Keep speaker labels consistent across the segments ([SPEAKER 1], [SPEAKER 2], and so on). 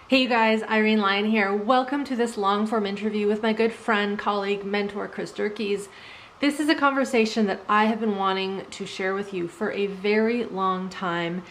[SPEAKER 1] Hey you guys, Irene Lyon here. Welcome to this long-form interview with my good friend, colleague, mentor, Chris Dierkes. This is a conversation that I have been wanting to share with you for a very long time,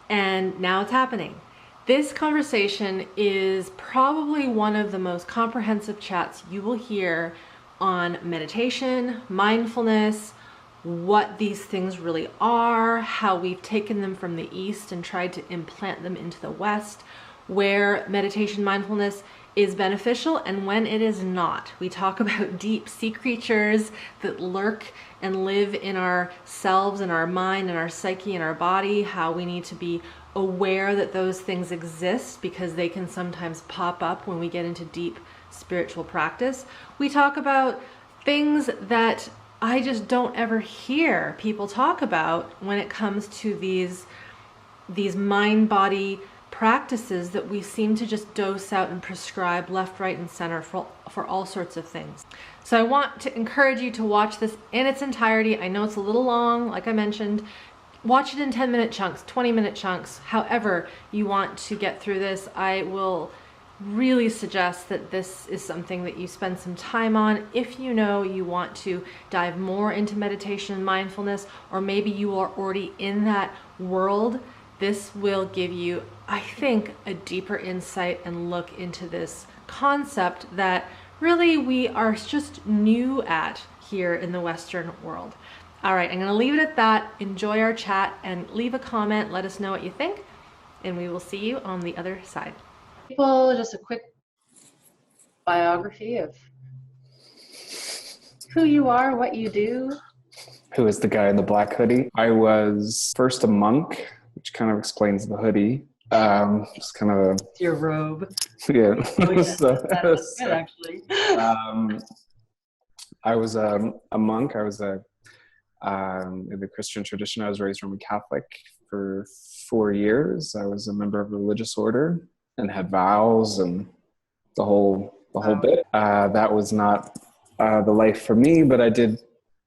[SPEAKER 1] and now it's happening. This conversation is probably one of the most comprehensive chats you will hear on meditation, mindfulness, what these things really are, how we've taken them from the East and tried to implant them into the West, where meditation mindfulness is beneficial and when it is not. We talk about deep sea creatures that lurk and live in ourselves and our mind and our psyche and our body, how we need to be aware that those things exist because they can sometimes pop up when we get into deep spiritual practice. We talk about things that I just don't ever hear people talk about when it comes to these mind-body practices that we seem to just dose out and prescribe left, right, and center for all sorts of things. So I want to encourage you to watch this in its entirety. I know it's a little long, like I mentioned. Watch it in 10-minute chunks, 20-minute chunks, however you want to get through this. I will really suggest that this is something that you spend some time on if you know you want to dive more into meditation and mindfulness, or maybe you are already in that world. This will give you, I think, a deeper insight and look into this concept that really we are just new at here in the Western world. All right, I'm going to leave it at that. Enjoy our chat and leave a comment. Let us know what you think, and we will see you on the other side. People, just a quick biography of who you are, what you do.
[SPEAKER 2] Who is the guy in the black hoodie? I was first a monk, which kind of explains the hoodie. Just kind of
[SPEAKER 1] It's your robe.
[SPEAKER 2] yeah.
[SPEAKER 1] Oh, yeah. That's good, actually.
[SPEAKER 2] I was a monk. I was in the Christian tradition. I was raised Roman Catholic for 4 years. I was a member of a religious order and had vows and the whole bit. That was not the life for me, but I did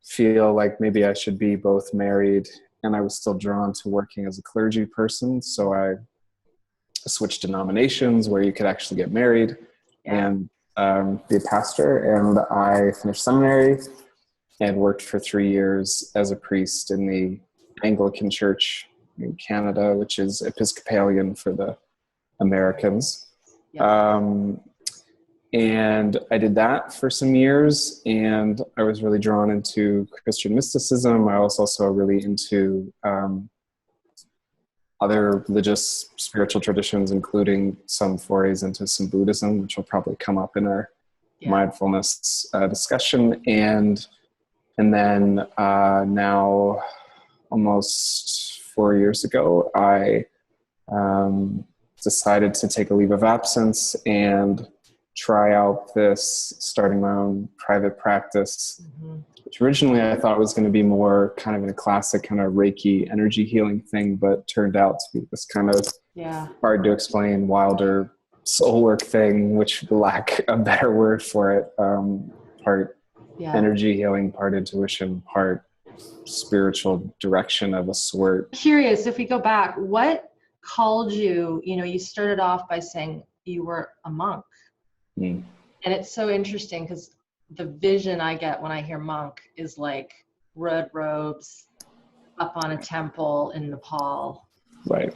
[SPEAKER 2] feel like maybe I should be both married, and I was still drawn to working as a clergy person. So I switched denominations where you could actually get married and be a pastor. And I finished seminary and worked for 3 years as a priest in the Anglican Church in Canada, which is Episcopalian for the Americans. And I did that for some years, and I was really drawn into Christian mysticism. I was also really into other religious spiritual traditions, including some forays into some Buddhism, which will probably come up in our mindfulness discussion. And then now, almost 4 years ago, I decided to take a leave of absence and try out this, starting my own private practice, which originally I thought was going to be more kind of in a classic kind of Reiki energy healing thing, but turned out to be this kind of hard to explain, wilder soul work thing, which lack a better word for it. Part energy healing, part intuition, part spiritual direction of a sort.
[SPEAKER 1] Curious, if we go back, what called you, you started off by saying you were a monk. And it's so interesting because the vision I get when I hear monk is like red robes up on a temple in Nepal.
[SPEAKER 2] Right.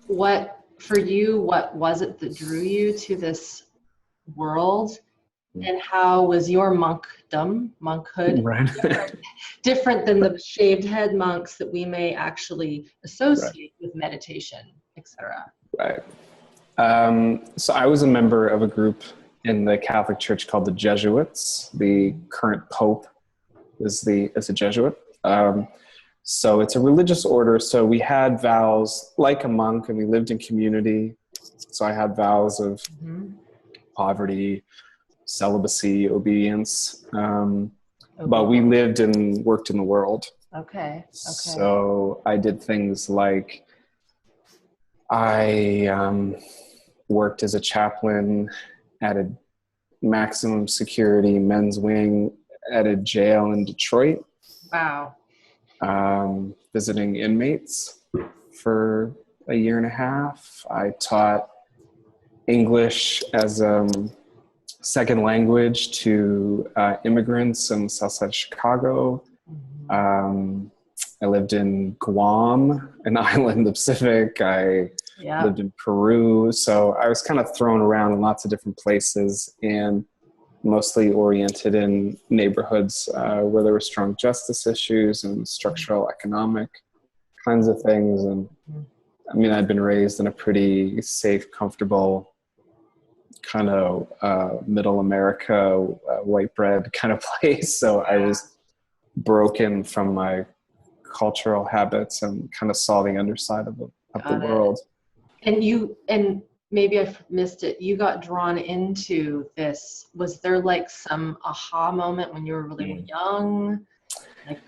[SPEAKER 1] What was it that drew you to this world? And how was your monkhood, different than the shaved head monks that we may actually associate with meditation, etc.?
[SPEAKER 2] Right. So I was a member of a group in the Catholic Church called the Jesuits. The current Pope is a Jesuit. So it's a religious order. So we had vows like a monk, and we lived in community. So I had vows of poverty, celibacy, obedience. But we lived and worked in the world.
[SPEAKER 1] Okay.
[SPEAKER 2] So I did things like I worked as a chaplain at a maximum security men's wing at a jail in Detroit.
[SPEAKER 1] Wow.
[SPEAKER 2] Visiting inmates for a year and a half. I taught English as second language to immigrants in the south side of Chicago. I lived in Guam, an island in the Pacific. I lived in Peru. So I was kind of thrown around in lots of different places and mostly oriented in neighborhoods where there were strong justice issues and structural economic kinds of things. And I mean, I'd been raised in a pretty safe, comfortable kind of middle America, white bread kind of place. So I was broken from my cultural habits and kind of saw the underside of the world.
[SPEAKER 1] And maybe I missed it. You got drawn into this. Was there like some aha moment when you were really young? Like,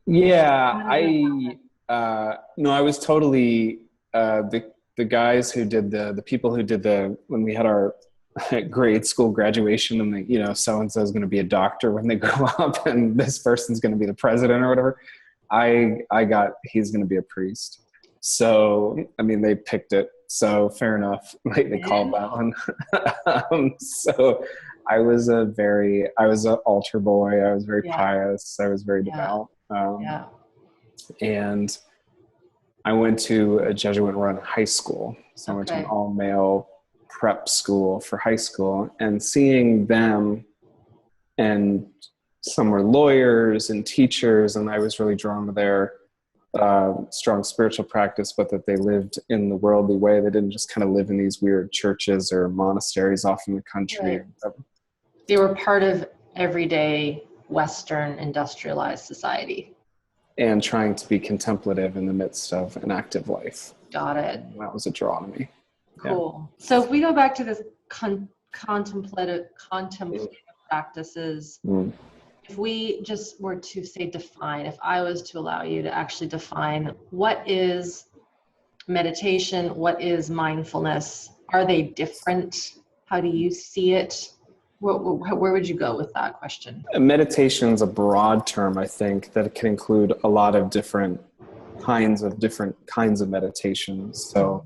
[SPEAKER 2] No, I was totally the guys who did the people who did when we had our grade school graduation and so-and-so is going to be a doctor when they grow up and this person's going to be the president or whatever. I got, he's going to be a priest. So, I mean, they picked it. So fair enough. Like they called that one. So I was an altar boy. I was very pious. I was very devout. And I went to a Jesuit-run high school. So I went to an all-male prep school for high school, and seeing them, and some were lawyers and teachers, and I was really drawn to their strong spiritual practice, but that they lived in the worldly way. They didn't just kind of live in these weird churches or monasteries off in the country.
[SPEAKER 1] Right. They were part of everyday Western industrialized society.
[SPEAKER 2] And trying to be contemplative in the midst of an active life.
[SPEAKER 1] Got it.
[SPEAKER 2] And that was a draw to me.
[SPEAKER 1] Cool. Yeah. So if we go back to this contemplative practices, if we just were to say define, if I was to allow you to actually define what is meditation, what is mindfulness, are they different? How do you see it? Where would you go with that question?
[SPEAKER 2] Meditation is a broad term, I think, that can include a lot of different kinds of meditation. So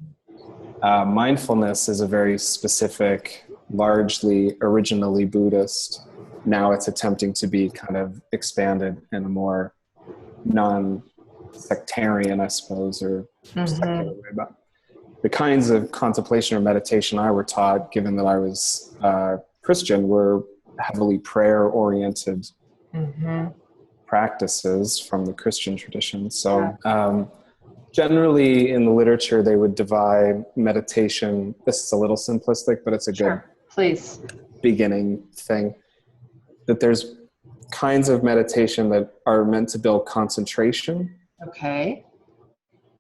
[SPEAKER 2] mindfulness is a very specific, largely originally Buddhist. Now it's attempting to be kind of expanded in a more non-sectarian, I suppose, or secular way. But the kinds of contemplation or meditation I were taught, given that I was Christian, were heavily prayer-oriented practices from the Christian tradition. So generally in the literature, they would divide meditation. This is a little simplistic, but it's a good beginning thing. That there's kinds of meditation that are meant to build concentration.
[SPEAKER 1] Okay.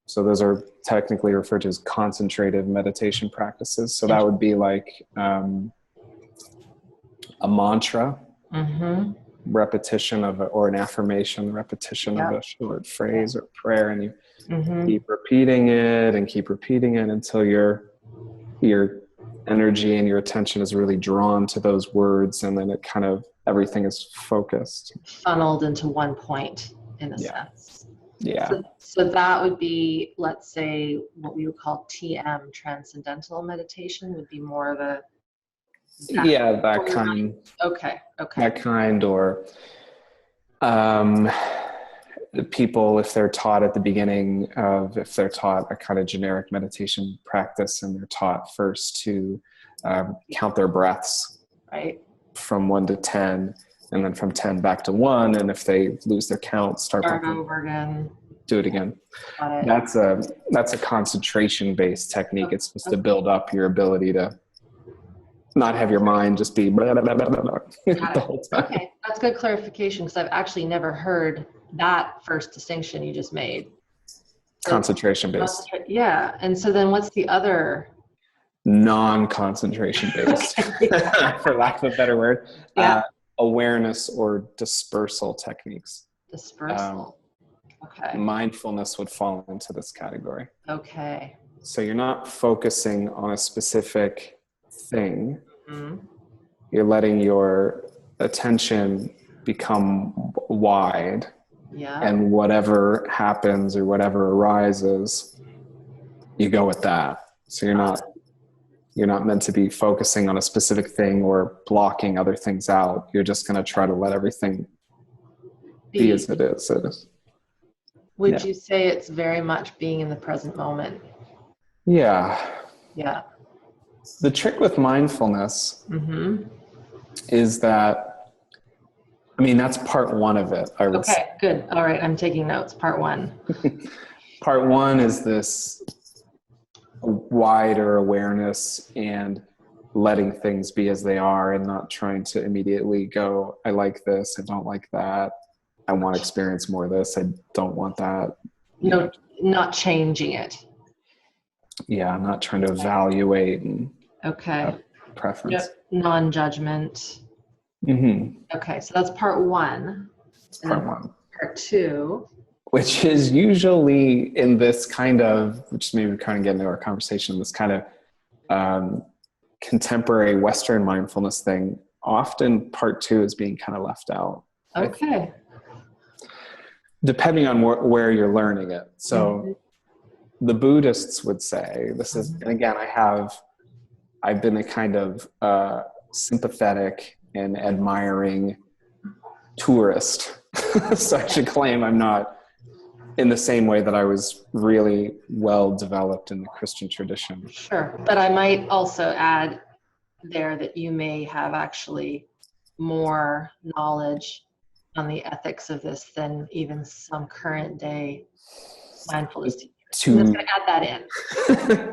[SPEAKER 2] So those are technically referred to as concentrative meditation practices. So that would be like a mantra, repetition or an affirmation, repetition of a short phrase or prayer, and you keep repeating it until your energy and your attention is really drawn to those words, and then it kind of everything is focused,
[SPEAKER 1] funneled into one point in a sense.
[SPEAKER 2] Yeah.
[SPEAKER 1] So that would be, let's say, what we would call TM, transcendental meditation, would be more of a
[SPEAKER 2] that kind.
[SPEAKER 1] Okay.
[SPEAKER 2] That kind, or the people, if they're taught at the beginning if they're taught a kind of generic meditation practice, and they're taught first to count their breaths,
[SPEAKER 1] right,
[SPEAKER 2] from 1 to 10, and then from 10 back to 1, and if they lose their count, start
[SPEAKER 1] over again.
[SPEAKER 2] Do it again. That's a concentration based technique. It's supposed to build up your ability to not have your mind just be blah, blah, blah, blah, blah, the whole time.
[SPEAKER 1] Okay, that's good clarification, because I've actually never heard that first distinction you just made.
[SPEAKER 2] Concentration based.
[SPEAKER 1] Yeah, and so then what's the other?
[SPEAKER 2] Non-concentration based, for lack of a better word. Awareness or dispersal techniques.
[SPEAKER 1] Dispersal. Okay.
[SPEAKER 2] Mindfulness would fall into this category.
[SPEAKER 1] Okay.
[SPEAKER 2] So you're not focusing on a specific thing. You're letting your attention become wide, and whatever happens or whatever arises, you go with that. So you're You're not meant to be focusing on a specific thing or blocking other things out. You're just going to try to let everything be as it is.
[SPEAKER 1] Would you say it's very much being in the present moment?
[SPEAKER 2] Yeah.
[SPEAKER 1] Yeah.
[SPEAKER 2] The trick with mindfulness is that, I mean, that's part one of it, I would say.
[SPEAKER 1] Okay, good. All right, I'm taking notes. Part one.
[SPEAKER 2] Part one is this wider awareness and letting things be as they are and not trying to immediately go, I like this, I don't like that, I want to experience more of this, I don't want that.
[SPEAKER 1] No, not changing it.
[SPEAKER 2] Yeah, I'm not trying to evaluate and
[SPEAKER 1] have
[SPEAKER 2] preference.
[SPEAKER 1] Yep. Non-judgment. Okay, so that's part one.
[SPEAKER 2] Part one.
[SPEAKER 1] Part two.
[SPEAKER 2] Which is usually in this kind of, which maybe we kind of get into our conversation, this kind of contemporary Western mindfulness thing. Often part two is being kind of left out.
[SPEAKER 1] Okay.
[SPEAKER 2] Depending on where you're learning it. So the Buddhists would say, this is, and again, I've been a kind of sympathetic and admiring tourist. So I should claim I'm not in the same way that I was really well developed in the Christian tradition.
[SPEAKER 1] Sure. But I might also add there that you may have actually more knowledge on the ethics of this than even some current day mindfulness teachers. I'm just going to add that in.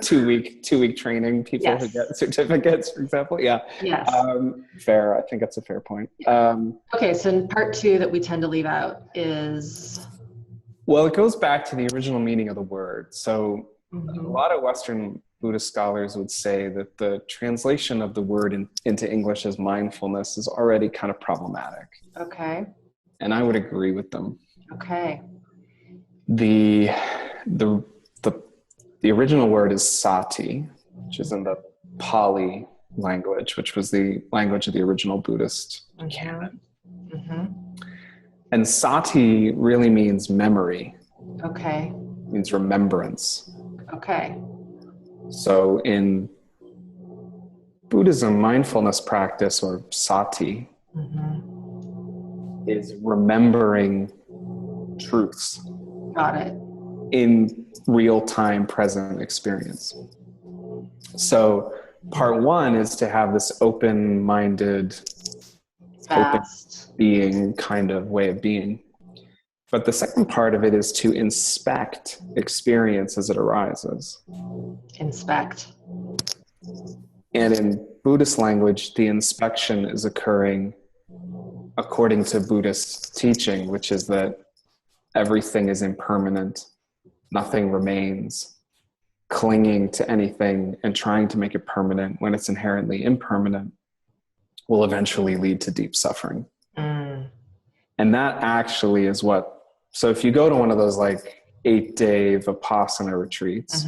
[SPEAKER 2] 2-week training, people who get certificates, for example. Yeah.
[SPEAKER 1] Yes.
[SPEAKER 2] Fair. I think that's a fair point.
[SPEAKER 1] Okay. So in part two that we tend to leave out is...
[SPEAKER 2] Well, it goes back to the original meaning of the word. So a lot of Western Buddhist scholars would say that the translation of the word into English as mindfulness is already kind of problematic.
[SPEAKER 1] Okay.
[SPEAKER 2] And I would agree with them.
[SPEAKER 1] Okay.
[SPEAKER 2] The original word is sati, which is in the Pali language, which was the language of the original Buddhist canon. And sati really means memory.
[SPEAKER 1] Okay.
[SPEAKER 2] It means remembrance.
[SPEAKER 1] Okay.
[SPEAKER 2] So in Buddhism, mindfulness practice, or sati, is remembering truths. Got it. In real-time present experience. So part one is to have this open-minded, open being kind of way of being. But the second part of it is to inspect experience as it arises.
[SPEAKER 1] Inspect.
[SPEAKER 2] And in Buddhist language, the inspection is occurring according to Buddhist teaching, which is that everything is impermanent, nothing remains. Clinging to anything and trying to make it permanent when it's inherently impermanent will eventually lead to deep suffering. And that actually is so if you go to one of those like 8-day Vipassana retreats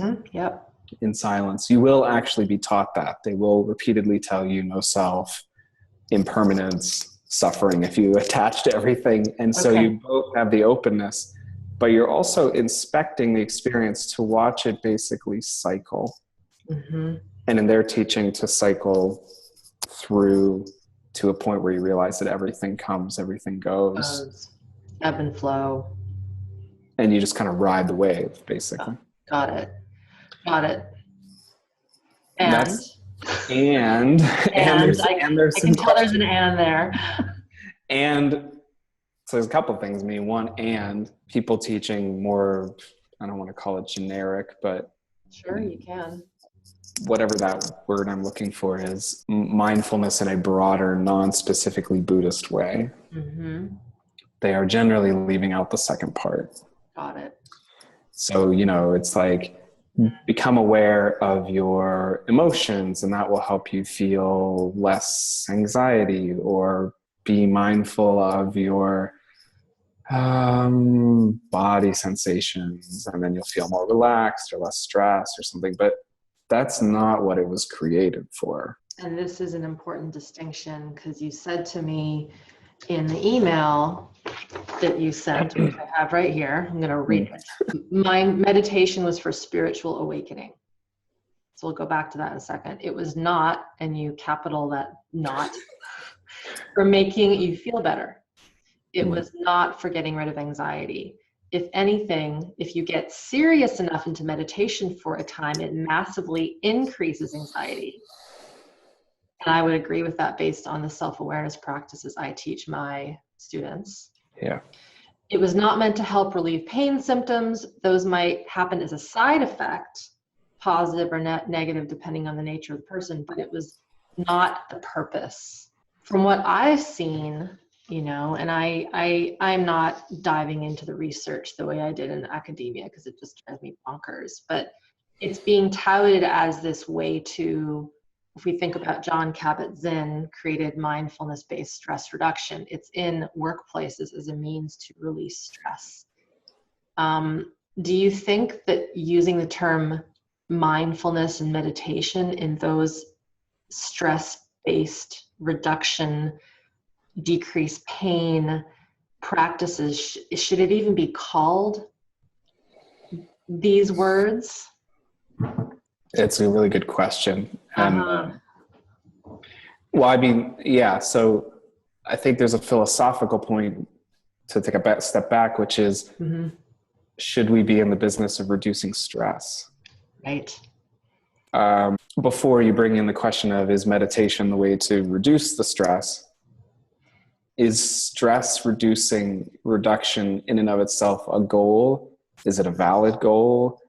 [SPEAKER 2] in silence, you will actually be taught that. They will repeatedly tell you no self, impermanence, suffering if you attach to everything. And so you both have the openness, but you're also inspecting the experience to watch it basically cycle. And in their teaching, to cycle through to a point where you realize that everything comes, everything goes.
[SPEAKER 1] Ebb and flow.
[SPEAKER 2] And you just kind of ride the wave, basically.
[SPEAKER 1] Got it.
[SPEAKER 2] And there's
[SPEAKER 1] I can tell there's an and there.
[SPEAKER 2] And so there's a couple of things. I mean, one, and people teaching more, I don't want to call it generic, but
[SPEAKER 1] sure, you can.
[SPEAKER 2] Whatever that word I'm looking for is, mindfulness in a broader, non-specifically Buddhist way. They are generally leaving out the second part.
[SPEAKER 1] Got it.
[SPEAKER 2] So, it's like, become aware of your emotions, and that will help you feel less anxiety, or be mindful of your body sensations, and then you'll feel more relaxed or less stressed or something. But that's not what it was created for.
[SPEAKER 1] And this is an important distinction, because you said to me in the email that you sent, which I have right here, I'm going to read it. My meditation was for spiritual awakening. So we'll go back to that in a second. It was not, and you capital that not, for making you feel better. It was not for getting rid of anxiety. If anything, if you get serious enough into meditation for a time, it massively increases anxiety. And I would agree with that based on the self-awareness practices I teach my students.
[SPEAKER 2] Yeah.
[SPEAKER 1] It was not meant to help relieve pain symptoms. Those might happen as a side effect, positive or negative, depending on the nature of the person, but it was not the purpose. From what I've seen, you know, and I'm not diving into the research the way I did in academia because it just drives me bonkers, but it's being touted as this way to, if we think about John Kabat-Zinn created mindfulness-based stress reduction, it's in workplaces as a means to release stress. Do you think that using the term mindfulness and meditation in those stress-based reduction, decrease pain practices, should it even be called these words?
[SPEAKER 2] It's a really good question. And well, I mean, yeah, so I think there's a philosophical point to take a step back, which is, should we be in the business of reducing stress?
[SPEAKER 1] Right.
[SPEAKER 2] Before you bring in the question of, is meditation the way to reduce the stress? Is stress reduction in and of itself a goal? Is it a valid goal?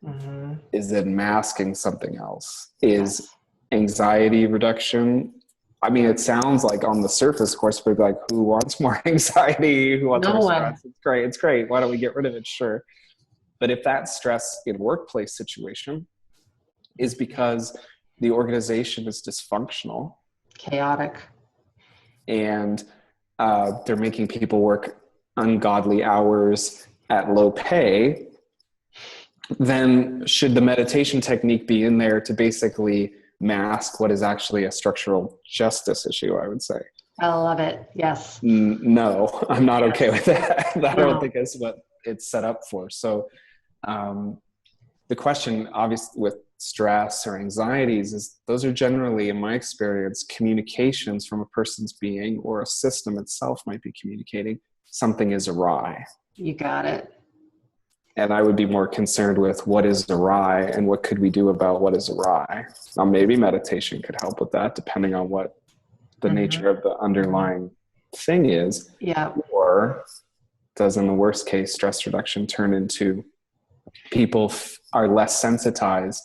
[SPEAKER 2] Is it masking something else? Is anxiety reduction? I mean, it sounds like on the surface, of course, we're like, who wants more anxiety? Who wants more stress? It's great. It's great. Why don't we get rid of it? Sure. But if that stress in a workplace situation is because the organization is dysfunctional,
[SPEAKER 1] chaotic,
[SPEAKER 2] and they're making people work ungodly hours at low pay, then should the meditation technique be in there to basically mask what is actually a structural justice issue, I would say?
[SPEAKER 1] I love it. Yes.
[SPEAKER 2] No, I'm not okay with that. I don't think that's what it's set up for. So the question, obviously, with stress or anxieties is those are generally, in my experience, communications from a person's being, or a system itself might be communicating something is awry.
[SPEAKER 1] You got it.
[SPEAKER 2] And I would be more concerned with what is awry and what could we do about what is awry. Now, maybe meditation could help with that, depending on what the nature of the underlying thing is.
[SPEAKER 1] Yeah.
[SPEAKER 2] Or does, in the worst case, stress reduction turn into people are less sensitized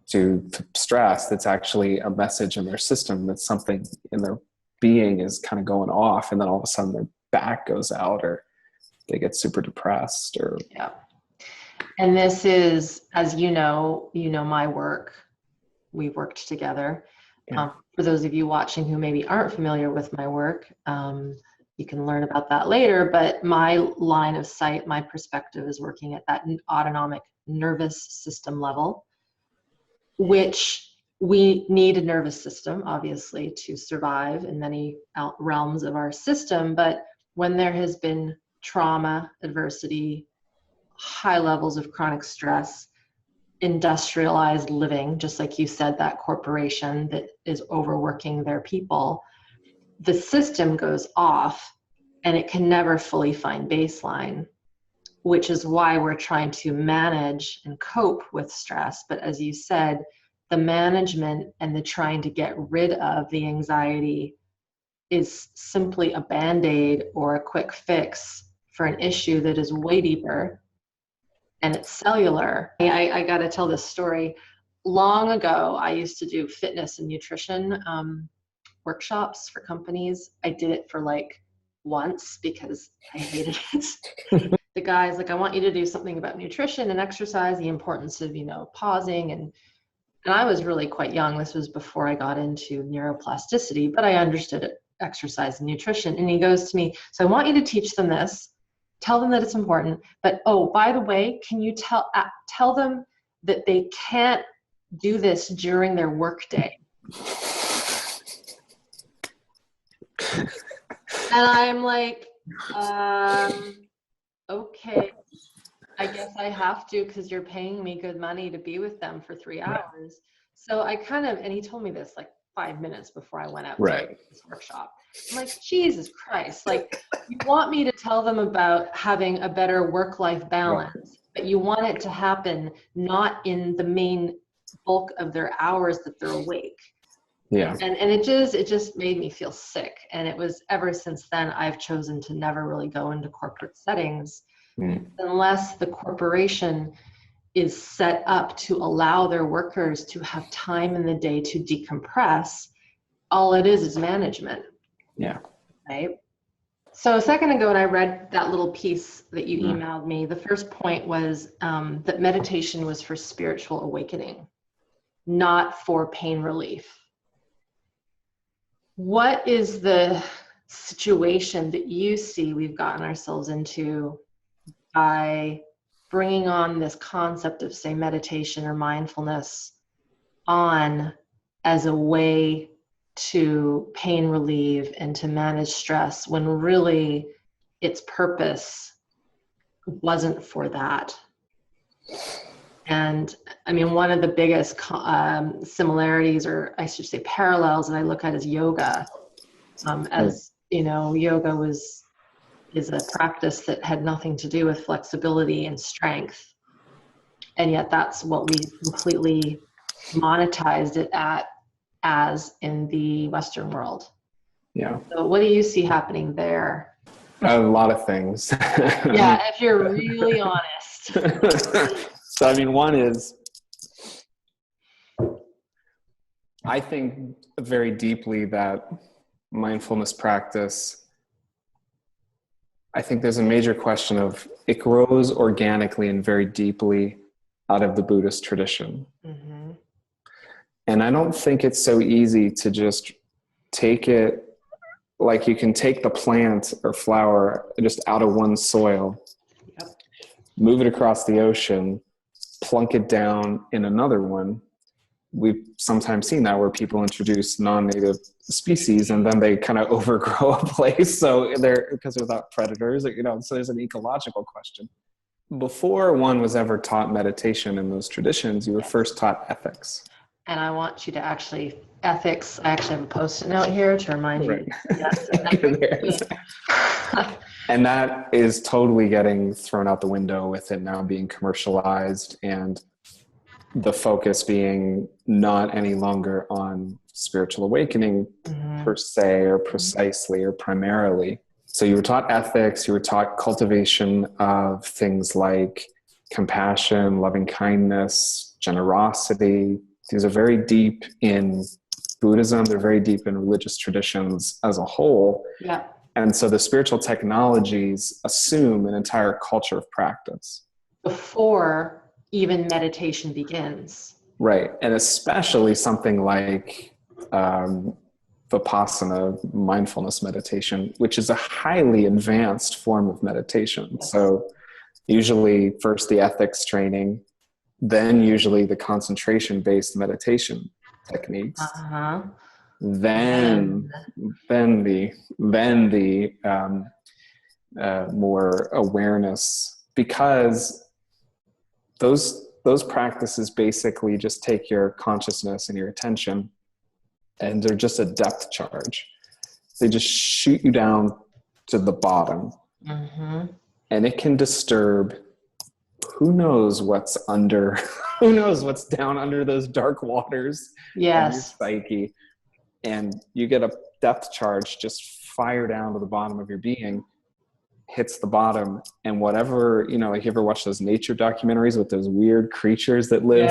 [SPEAKER 2] to stress? That's actually a message in their system, that something in their being is kind of going off, and then all of a sudden their back goes out, or they get super depressed, or
[SPEAKER 1] And this is, as you know my work. We worked together. For those of you watching who maybe aren't familiar with my work, you can learn about that later. But my line of sight, my perspective is working at that autonomic nervous system level, which we need a nervous system, obviously, to survive in many realms of our system. But when there has been trauma, adversity, high levels of chronic stress, industrialized living, just like you said, that corporation that is overworking their people, the system goes off and it can never fully find baseline, which is why we're trying to manage and cope with stress. But as you said, the management and the trying to get rid of the anxiety is simply a band-aid or a quick fix for an issue that is way deeper, and it's cellular. I got to tell this story. Long ago, I used to do fitness and nutrition workshops for companies. I did it for like once because I hated it. The guy's like, I want you to do something about nutrition and exercise, the importance of, pausing. And I was really quite young. This was before I got into neuroplasticity, but I understood it, exercise and nutrition. And he goes to me, so I want you to teach them this. Tell them that it's important, but by the way, can you tell them that they can't do this during their workday? And I'm like, okay, I guess I have to, because you're paying me good money to be with them for 3 hours. So and he told me this like 5 minutes before I went out
[SPEAKER 2] Right.
[SPEAKER 1] to this workshop. I'm like, Jesus Christ, like you want me to tell them about having a better work-life balance, but you want it to happen not in the main bulk of their hours that they're awake.
[SPEAKER 2] Yeah.
[SPEAKER 1] And it just made me feel sick. And it was ever since then, I've chosen to never really go into corporate settings unless the corporation is set up to allow their workers to have time in the day to decompress. All it is management.
[SPEAKER 2] Yeah.
[SPEAKER 1] Right. So a second ago, when I read that little piece that you emailed me, the first point was that meditation was for spiritual awakening, not for pain relief. What is the situation that you see we've gotten ourselves into by bringing on this concept of, say, meditation or mindfulness on as a way to pain relieve and to manage stress, when really its purpose wasn't for that? And I mean, one of the biggest similarities, or I should say parallels, that I look at is yoga. As you know, yoga is a practice that had nothing to do with flexibility and strength, and yet that's what we completely monetized it as in the Western world.
[SPEAKER 2] Yeah.
[SPEAKER 1] So what do you see happening there?
[SPEAKER 2] A lot of things.
[SPEAKER 1] Yeah, if you're really honest.
[SPEAKER 2] So, I mean, one is, I think very deeply that mindfulness practice, I think there's a major question of it grows organically and very deeply out of the Buddhist tradition. Mm-hmm. And I don't think it's so easy to just take it, like you can take the plant or flower just out of one soil, move it across the ocean, plunk it down in another one. We've sometimes seen that where people introduce non-native species and then they kind of overgrow a place. So because without predators, so there's an ecological question. Before one was ever taught meditation in those traditions, you were first taught ethics. And
[SPEAKER 1] I want you to ethics, I actually have a post-it note here to remind you. Yes.
[SPEAKER 2] And that is totally getting thrown out the window with it now being commercialized and the focus being not any longer on spiritual awakening per se or precisely or primarily. So you were taught ethics, you were taught cultivation of things like compassion, loving kindness, generosity. These are very deep in Buddhism. They're very deep in religious traditions as a whole.
[SPEAKER 1] Yeah.
[SPEAKER 2] And so the spiritual technologies assume an entire culture of practice.
[SPEAKER 1] Before even meditation begins.
[SPEAKER 2] Right. And especially something like Vipassana, mindfulness meditation, which is a highly advanced form of meditation. Yes. So usually first the ethics training, then usually the concentration-based meditation techniques. Uh-huh. Then the more awareness, because those practices basically just take your consciousness and your attention, and they're just a depth charge. They just shoot you down to the bottom, and it can disturb. Who knows what's under? Who knows what's down under those dark waters?
[SPEAKER 1] Yes.
[SPEAKER 2] Of your psyche. And you get a depth charge just fire down to the bottom of your being, hits the bottom, and whatever, like you ever watch those nature documentaries with those weird creatures that live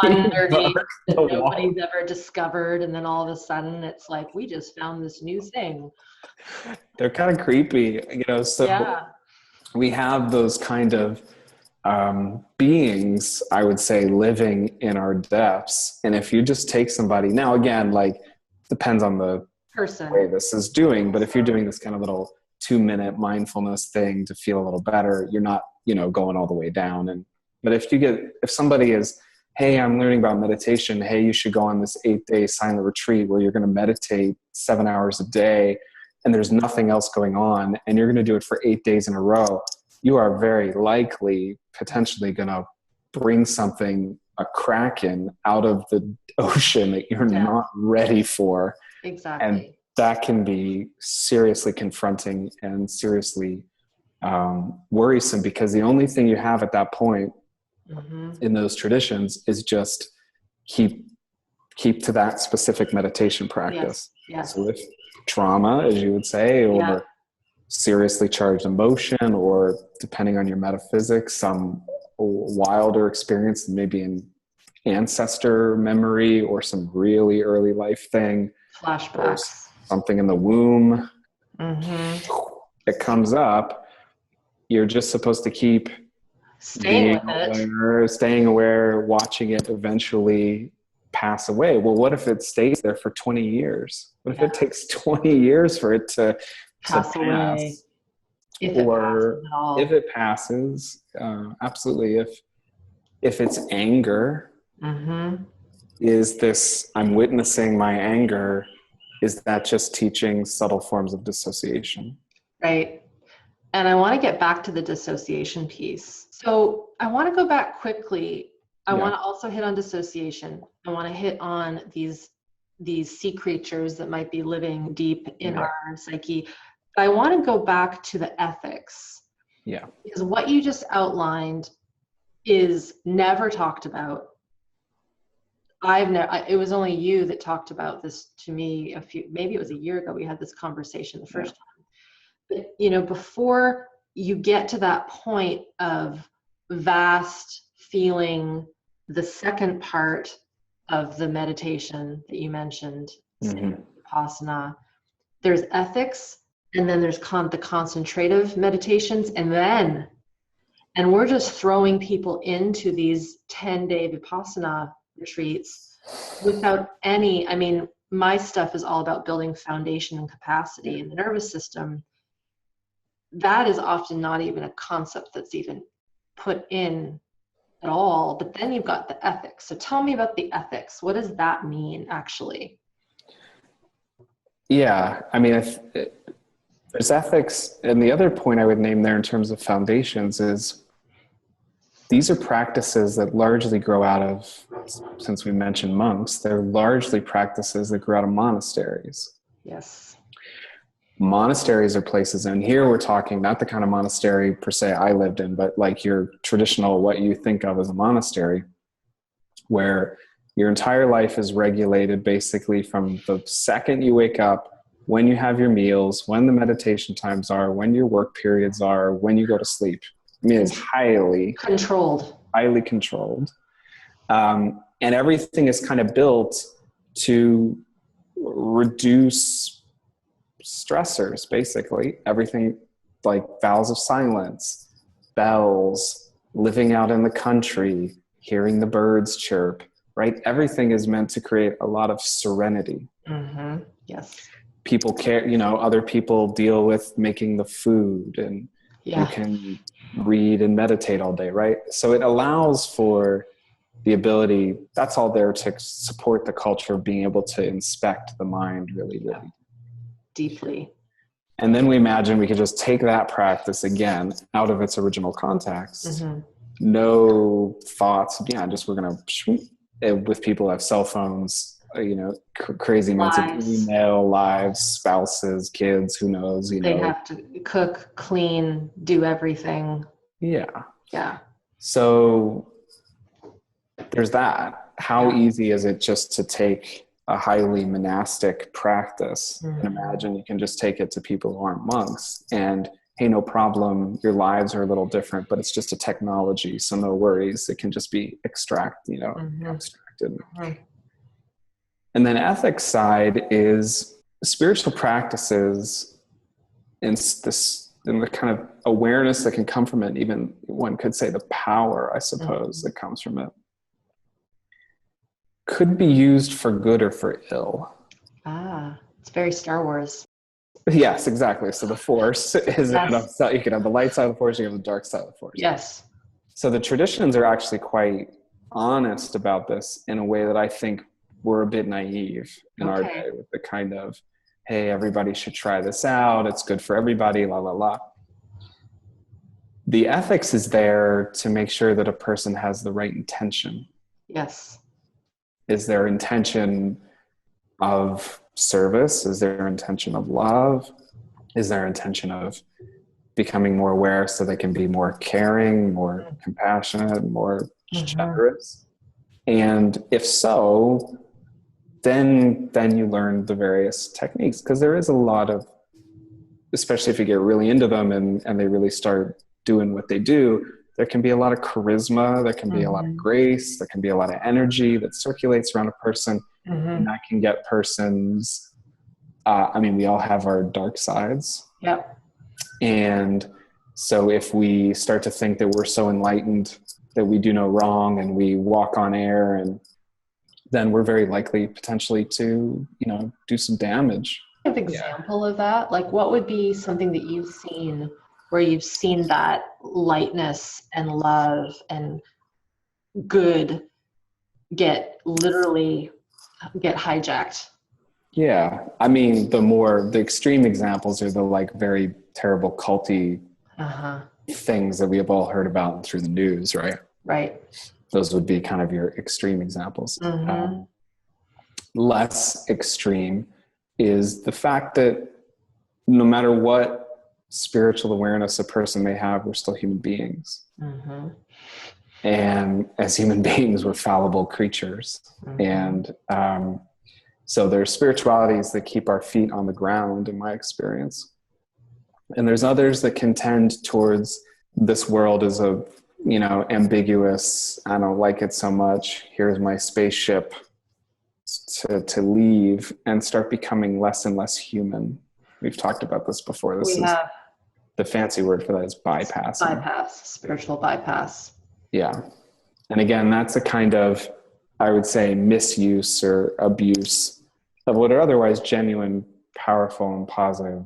[SPEAKER 1] underneath that nobody's ever discovered, and then all of a sudden it's like, we just found this new thing.
[SPEAKER 2] They're kind of creepy, so we have those kind of beings, I would say, living in our depths. And if you just take somebody, now again, like, depends on the person way this is doing, but if you're doing this kind of little 2-minute mindfulness thing to feel a little better, you're not, going all the way down. But if somebody is, hey, I'm learning about meditation, hey, you should go on this 8-day silent retreat where you're going to meditate 7 hours a day and there's nothing else going on, and you're going to do it for 8 days in a row, you are very likely potentially going to bring something a kraken out of the ocean that you're not ready for.
[SPEAKER 1] Exactly.
[SPEAKER 2] And that can be seriously confronting and seriously worrisome, because the only thing you have at that point in those traditions is just keep to that specific meditation practice.
[SPEAKER 1] Yes.
[SPEAKER 2] So if trauma, as you would say, or seriously charged emotion, or depending on your metaphysics, some wilder experience, maybe an ancestor memory or some really early life thing,
[SPEAKER 1] flashbacks,
[SPEAKER 2] something in the womb, it comes up, you're just supposed to keep staying aware, watching it eventually pass away. Well, what if it stays there for 20 years? What if it takes 20 years for it to pass away? If it passes, absolutely. If it's anger, is this, I'm witnessing my anger, is that just teaching subtle forms of dissociation?
[SPEAKER 1] Right. And I want to get back to the dissociation piece. So I want to go back quickly. I want to also hit on dissociation. I want to hit on these sea creatures that might be living deep in our psyche. But I want to go back to the ethics.
[SPEAKER 2] Yeah.
[SPEAKER 1] Because what you just outlined is never talked about. It was only you that talked about this to me maybe it was a year ago. We had this conversation the first time. But, before you get to that point of vast feeling, the second part of the meditation that you mentioned, Vipassana, there's ethics, and then there's the concentrative meditations, and we're just throwing people into these 10-day Vipassana retreats without my stuff is all about building foundation and capacity in the nervous system. That is often not even a concept that's even put in at all. But then you've got the ethics. So tell me about the ethics. What does that mean, actually?
[SPEAKER 2] Yeah, there's ethics. And the other point I would name there in terms of foundations is these are practices that largely grow out of, since we mentioned monks, they're largely practices that grow out of monasteries.
[SPEAKER 1] Yes.
[SPEAKER 2] Monasteries are places, and here we're talking not the kind of monastery per se I lived in, but like your traditional, what you think of as a monastery, where your entire life is regulated basically from the second you wake up, when you have your meals, when the meditation times are, when your work periods are, when you go to sleep. It's highly controlled. And everything is kind of built to reduce stressors, basically. Everything like vows of silence, bells, living out in the country, hearing the birds chirp, right? Everything is meant to create a lot of serenity.
[SPEAKER 1] Yes.
[SPEAKER 2] People care, other people deal with making the food, and you can read and meditate all day, right? So it allows for the ability, that's all there to support the culture of being able to inspect the mind really
[SPEAKER 1] deeply.
[SPEAKER 2] And then we imagine we could just take that practice again out of its original context. No thoughts. Just we're going to, with people who have cell phones, crazy amounts of email, lives, spouses, kids, who knows,
[SPEAKER 1] They have to cook, clean, do everything.
[SPEAKER 2] Yeah. So there's that. How easy is it just to take a highly monastic practice and imagine you can just take it to people who aren't monks, and hey, no problem, your lives are a little different, but it's just a technology, so no worries, it can just be abstracted. And then ethics side is spiritual practices and the kind of awareness that can come from it, even one could say the power, I suppose, that comes from it, could be used for good or for ill.
[SPEAKER 1] It's very Star Wars.
[SPEAKER 2] Yes, exactly. So the Force is, you can have the light side of the Force, you can have the dark side of the Force.
[SPEAKER 1] Yes.
[SPEAKER 2] So the traditions are actually quite honest about this in a way that I think we're a bit naive in our day, with the kind of, hey, everybody should try this out, it's good for everybody, la, la, la. The ethics is there to make sure that a person has the right intention.
[SPEAKER 1] Yes.
[SPEAKER 2] Is their intention of service? Is their intention of love? Is their intention of becoming more aware so they can be more caring, more compassionate, more generous? And if so, then you learn the various techniques, because there is a lot of, especially if you get really into them and they really start doing what they do, there can be a lot of charisma, there can be a lot of grace, there can be a lot of energy that circulates around a person, and that can get persons, we all have our dark sides.
[SPEAKER 1] Yep.
[SPEAKER 2] And so if we start to think that we're so enlightened that we do no wrong and we walk on air, and then we're very likely potentially to, do some damage.
[SPEAKER 1] An example of that, like what would be something that you've seen where you've seen that lightness and love and good get hijacked?
[SPEAKER 2] Yeah. The extreme examples are the like very terrible culty things that we have all heard about through the news, right?
[SPEAKER 1] Right.
[SPEAKER 2] Those would be kind of your extreme examples. Less extreme is the fact that no matter what spiritual awareness a person may have, we're still human beings. And as human beings, we're fallible creatures. And so there's spiritualities that keep our feet on the ground, in my experience. And there's others that can tend towards this world as a, ambiguous, I don't like it so much, here's my spaceship, to leave and start becoming less and less human. We've talked about this before. The fancy word for that is bypass.
[SPEAKER 1] Spiritual bypass.
[SPEAKER 2] Yeah. And again, that's a kind of, I would say, misuse or abuse of what are otherwise genuine, powerful, and positive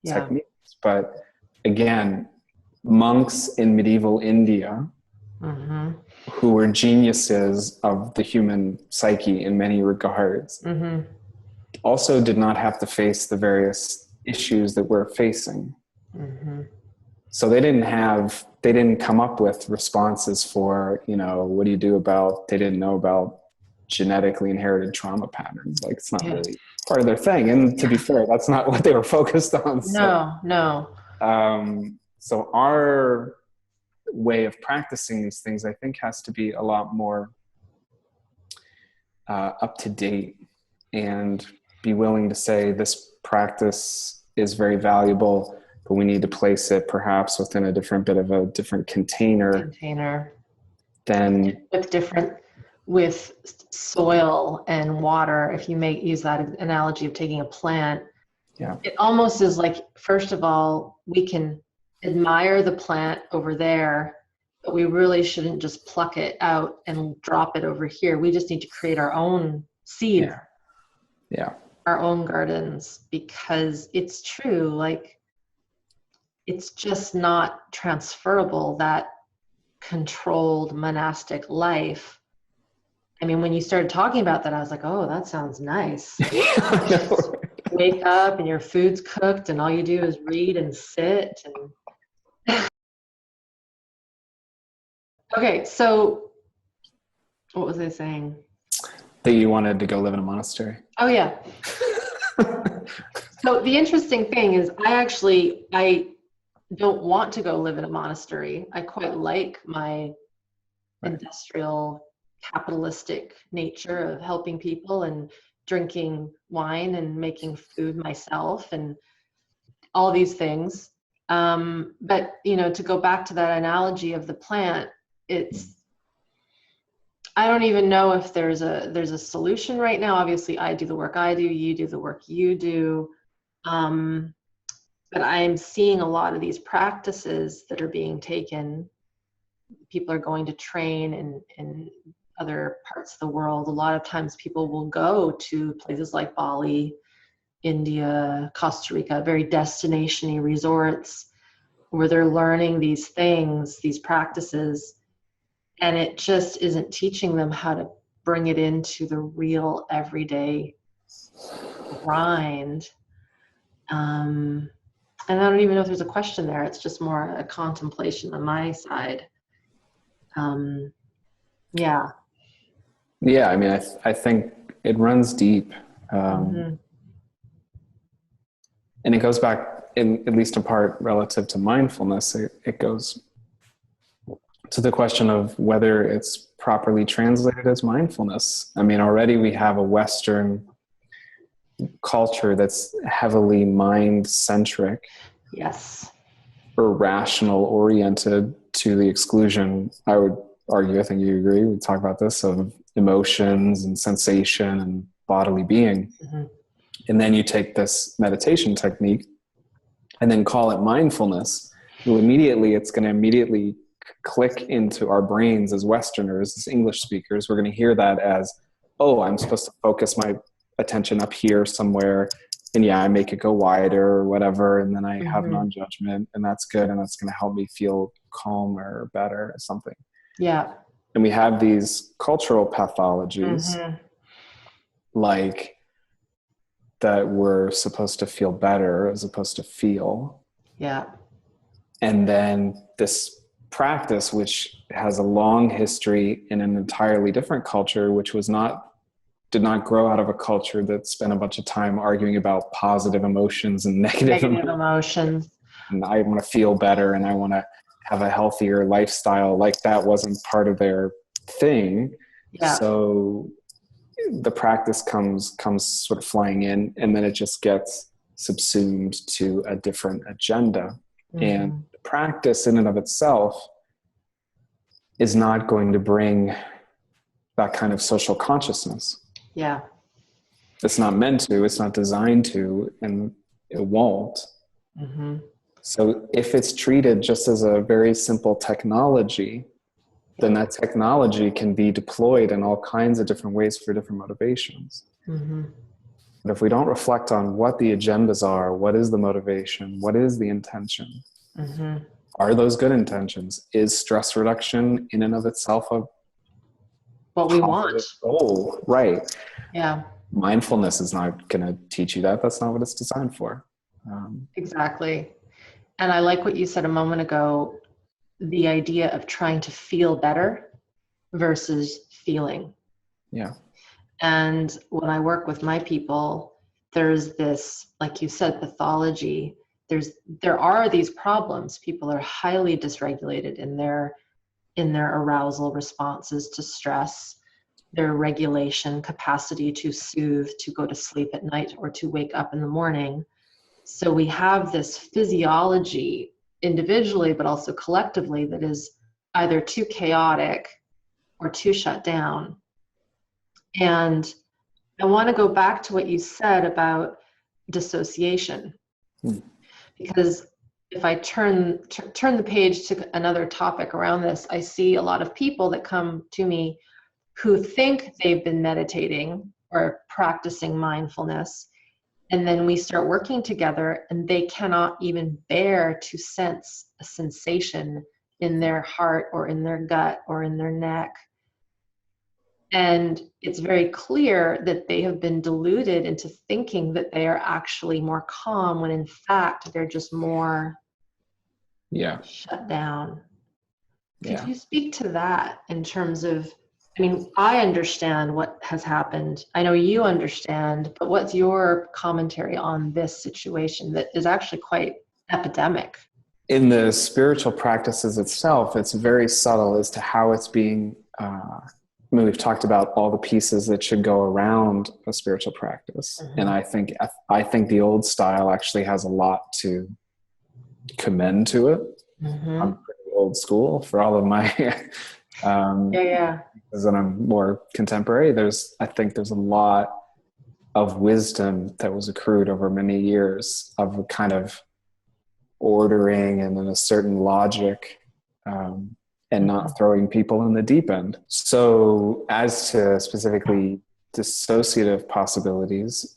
[SPEAKER 2] techniques. But again, monks in medieval India, who were geniuses of the human psyche in many regards, also did not have to face the various issues that we're facing. So they didn't come up with responses for, what do you do about, they didn't know about genetically inherited trauma patterns. Like, it's not really part of their thing. And to be fair, that's not what they were focused on.
[SPEAKER 1] No.
[SPEAKER 2] So our way of practicing these things, I think, has to be a lot more up to date, and be willing to say this practice is very valuable, but we need to place it perhaps within a different container. Then
[SPEAKER 1] with soil and water. If you use that analogy of taking a plant, it almost is like, first of all, we can admire the plant over there, but we really shouldn't just pluck it out and drop it over here. We just need to create our own seed, our own gardens, because it's true, like, it's just not transferable, that controlled monastic life. I mean, when you started talking about that, I was like, oh, that sounds nice. Wake up and your food's cooked and all you do is read and sit. Okay, so what was I saying?
[SPEAKER 2] That you wanted to go live in a monastery.
[SPEAKER 1] Oh, yeah. So the interesting thing is I don't want to go live in a monastery. I quite like my industrial capitalistic nature of helping people and drinking wine and making food myself and all these things. But, to go back to that analogy of the plant, I don't even know if there's a solution right now. Obviously, I do the work I do, you do the work you do. But I'm seeing a lot of these practices that are being taken. People are going to train in other parts of the world. A lot of times people will go to places like Bali, India, Costa Rica, very destination-y resorts where they're learning these things, these practices, and it just isn't teaching them how to bring it into the real everyday grind. And I don't even know if there's a question there. It's just more a contemplation on my side. Yeah.
[SPEAKER 2] Yeah, I mean, I think it runs deep. Um,
[SPEAKER 1] Mm-hmm.
[SPEAKER 2] and it goes back, at least in part relative to mindfulness, it goes to the question of whether it's properly translated as mindfulness. I mean, already we have a Western culture that's heavily mind centric
[SPEAKER 1] Yes.
[SPEAKER 2] or rational oriented to the exclusion, I would argue, I think you agree, we talk about this, of emotions and sensation and bodily being.
[SPEAKER 1] Mm-hmm.
[SPEAKER 2] And then you take this meditation technique and then call it mindfulness. Well, immediately, it's going to immediately click into our brains as Westerners, as English speakers. We're going to hear that as, oh, I'm supposed to focus my attention up here somewhere. And yeah, I make it go wider or whatever. And then I have
[SPEAKER 1] Mm-hmm.
[SPEAKER 2] non-judgment, and that's good. And that's going to help me feel calmer or better or something.
[SPEAKER 1] Yeah.
[SPEAKER 2] And we have these cultural pathologies
[SPEAKER 1] Mm-hmm.
[SPEAKER 2] like that we're supposed to feel better as opposed to feel.
[SPEAKER 1] Yeah.
[SPEAKER 2] And then this practice, which has a long history in an entirely different culture, which did not grow out of a culture that spent a bunch of time arguing about positive emotions and negative
[SPEAKER 1] Negative
[SPEAKER 2] emotions.
[SPEAKER 1] emotions.
[SPEAKER 2] And I want to feel better and I want to have a healthier lifestyle. Like that wasn't part of their thing.
[SPEAKER 1] Yeah.
[SPEAKER 2] So the practice comes sort of flying in, and then it just gets subsumed to a different agenda.
[SPEAKER 1] Mm-hmm.
[SPEAKER 2] And the practice in and of itself is not going to bring that kind of social consciousness.
[SPEAKER 1] Yeah.
[SPEAKER 2] It's not meant to, it's not designed to, and it won't.
[SPEAKER 1] Mm-hmm.
[SPEAKER 2] So if it's treated just as a very simple technology, then that technology can be deployed in all kinds of different ways for different motivations.
[SPEAKER 1] Mm-hmm.
[SPEAKER 2] But if we don't reflect on what the agendas are, what is the motivation, what is the intention,
[SPEAKER 1] Mm-hmm.
[SPEAKER 2] are those good intentions? Is stress reduction in and of itself a
[SPEAKER 1] What we want.
[SPEAKER 2] positive goal? Right.
[SPEAKER 1] Yeah.
[SPEAKER 2] Mindfulness is not going to teach you that. That's not what it's designed for.
[SPEAKER 1] Exactly. And I like what you said a moment ago, the idea of trying to feel better versus feeling.
[SPEAKER 2] Yeah.
[SPEAKER 1] And when I work with my people, there's this, like you said, pathology. There are these problems. People are highly dysregulated in their arousal responses to stress, their regulation capacity to soothe, to go to sleep at night or to wake up in the morning. So we have this physiology individually, but also collectively, that is either too chaotic or too shut down. And I want to go back to what you said about dissociation, because if I turn the page to another topic around this, I see a lot of people that come to me who think they've been meditating or practicing mindfulness. And then we start working together and they cannot even bear to sense a sensation in their heart or in their gut or in their neck. And it's very clear that they have been deluded into thinking that they are actually more calm when in fact they're just more shut down. Could you speak to that in terms of, I mean, I understand what has happened. I know you understand, but what's your commentary on this situation that is actually quite epidemic?
[SPEAKER 2] In the spiritual practices itself, it's very subtle as to how it's being, I mean, we've talked about all the pieces that should go around a spiritual practice. Mm-hmm. And I think the old style actually has a lot to commend to it. Mm-hmm. I'm pretty old school for all of my and I'm more contemporary. I think there's a lot of wisdom that was accrued over many years of a kind of ordering and then a certain logic, and not throwing people in the deep end. So as to specifically dissociative possibilities,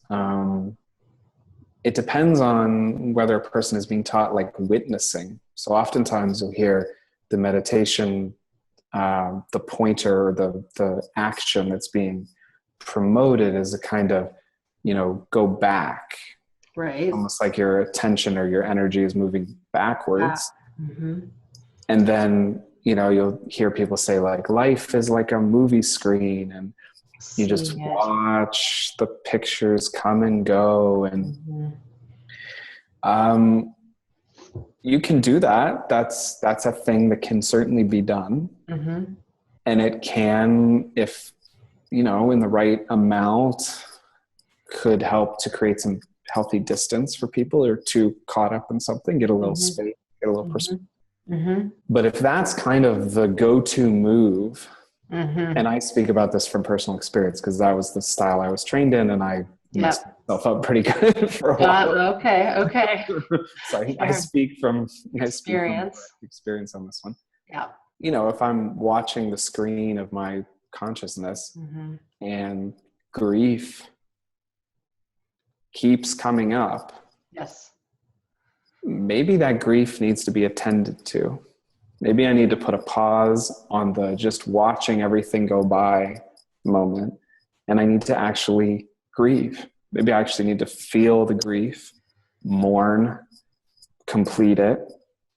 [SPEAKER 2] it depends on whether a person is being taught like witnessing. So oftentimes you'll hear the meditation, the pointer, the action that's being promoted as a kind of, go back.
[SPEAKER 1] Right.
[SPEAKER 2] Almost like your attention or your energy is moving backwards.
[SPEAKER 1] Mm-hmm.
[SPEAKER 2] And then, you'll hear people say like, life is like a movie screen and You just
[SPEAKER 1] Seeing it.
[SPEAKER 2] watch the pictures come and go. And you can do that. That's a thing that can certainly be done. And it can, if, in the right amount, could help to create some healthy distance for people who are too caught up in something, get a little space, get a little perspective. But if that's kind of the go-to move, and I speak about this from personal experience because that was the style I was trained in, and I messed myself up pretty good for a while.
[SPEAKER 1] Okay.
[SPEAKER 2] So I speak from
[SPEAKER 1] Experience
[SPEAKER 2] on this one.
[SPEAKER 1] Yeah.
[SPEAKER 2] If I'm watching the screen of my consciousness and grief keeps coming up,
[SPEAKER 1] yes,
[SPEAKER 2] maybe that grief needs to be attended to. Maybe I need to put a pause on the just watching everything go by moment, and I need to actually grieve. Maybe I actually need to feel the grief, mourn, complete it.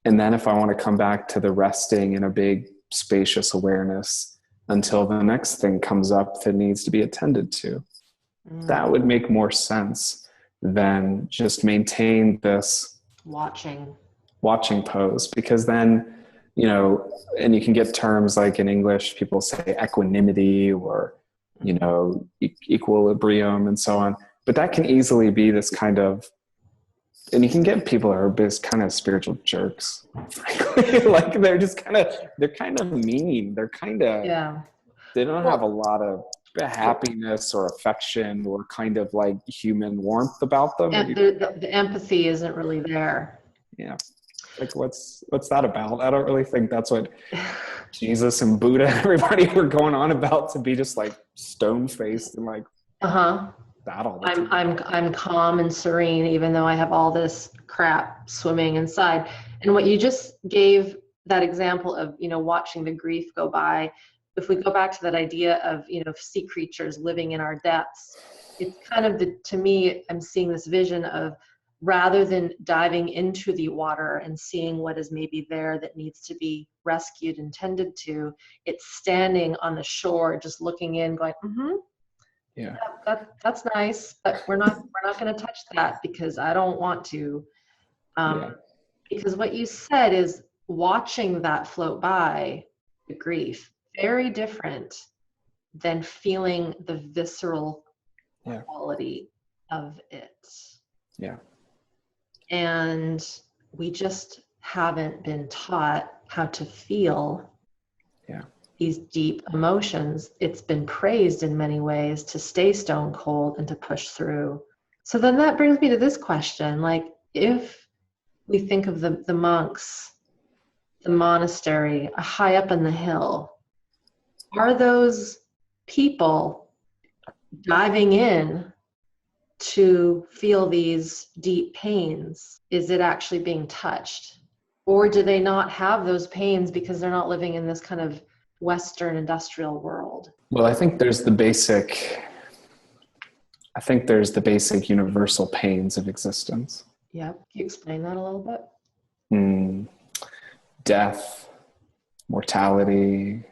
[SPEAKER 2] And then if I want to come back to the resting in a big spacious awareness until the next thing comes up that needs to be attended to, that would make more sense than just maintain this watching pose. Because then, and you can get terms like in English, people say equanimity or, equilibrium and so on. But that can easily be this kind of, and you can get people who are this kind of spiritual jerks, frankly. Like they're kind of mean. They're kind of, they don't have a lot of happiness or affection or kind of like human warmth about them.
[SPEAKER 1] And the empathy isn't really there.
[SPEAKER 2] Yeah. Like what's that about? I don't really think that's what Jesus and Buddha and everybody were going on about, to be just like stone faced and like battle.
[SPEAKER 1] I'm calm and serene even though I have all this crap swimming inside. And what you just gave that example of, watching the grief go by, if we go back to that idea of, sea creatures living in our depths, it's kind of to me, I'm seeing this vision of, rather than diving into the water and seeing what is maybe there that needs to be rescued and tended to, it's standing on the shore, just looking in, going, that's nice, but we're not going to touch that because I don't want to. Because what you said is watching that float by, the grief, very different than feeling the visceral quality of it.
[SPEAKER 2] Yeah.
[SPEAKER 1] And we just haven't been taught how to feel these deep emotions. It's been praised in many ways to stay stone cold and to push through. So then that brings me to this question, like if we think of the monks, the monastery, high up in the hill, are those people diving in to feel these deep pains? Is it actually being touched? Or do they not have those pains because they're not living in this kind of Western industrial world?
[SPEAKER 2] Well, I think there's the basic universal pains of existence.
[SPEAKER 1] Yeah. Can you explain that a little bit?
[SPEAKER 2] Death, mortality.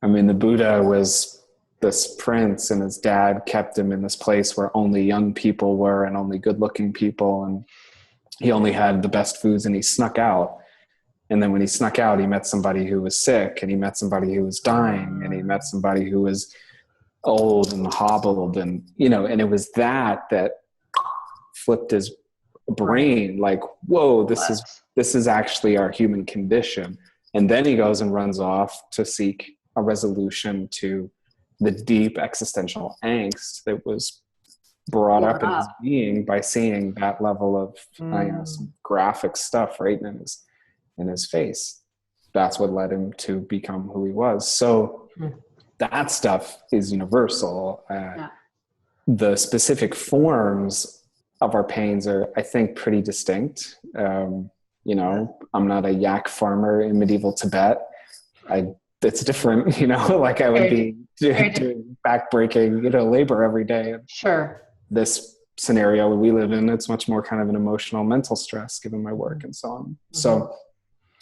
[SPEAKER 2] I mean, the Buddha was this prince, and his dad kept him in this place where only young people were and only good looking people. And he only had the best foods, and he snuck out. And then when he snuck out, he met somebody who was sick, and he met somebody who was dying, and he met somebody who was old and hobbled. And, and it was that flipped his brain, like, whoa, this is actually our human condition. And then he goes and runs off to seek a resolution to the deep existential angst that was brought up in his being by seeing that level of some graphic stuff right in his face. That's what led him to become who he was. So that stuff is universal. The specific forms of our pains are, I think, pretty distinct. I'm not a yak farmer in medieval Tibet. It's different, like I would be doing backbreaking, labor every day.
[SPEAKER 1] Sure.
[SPEAKER 2] This scenario we live in, it's much more kind of an emotional, mental stress given my work and so on. So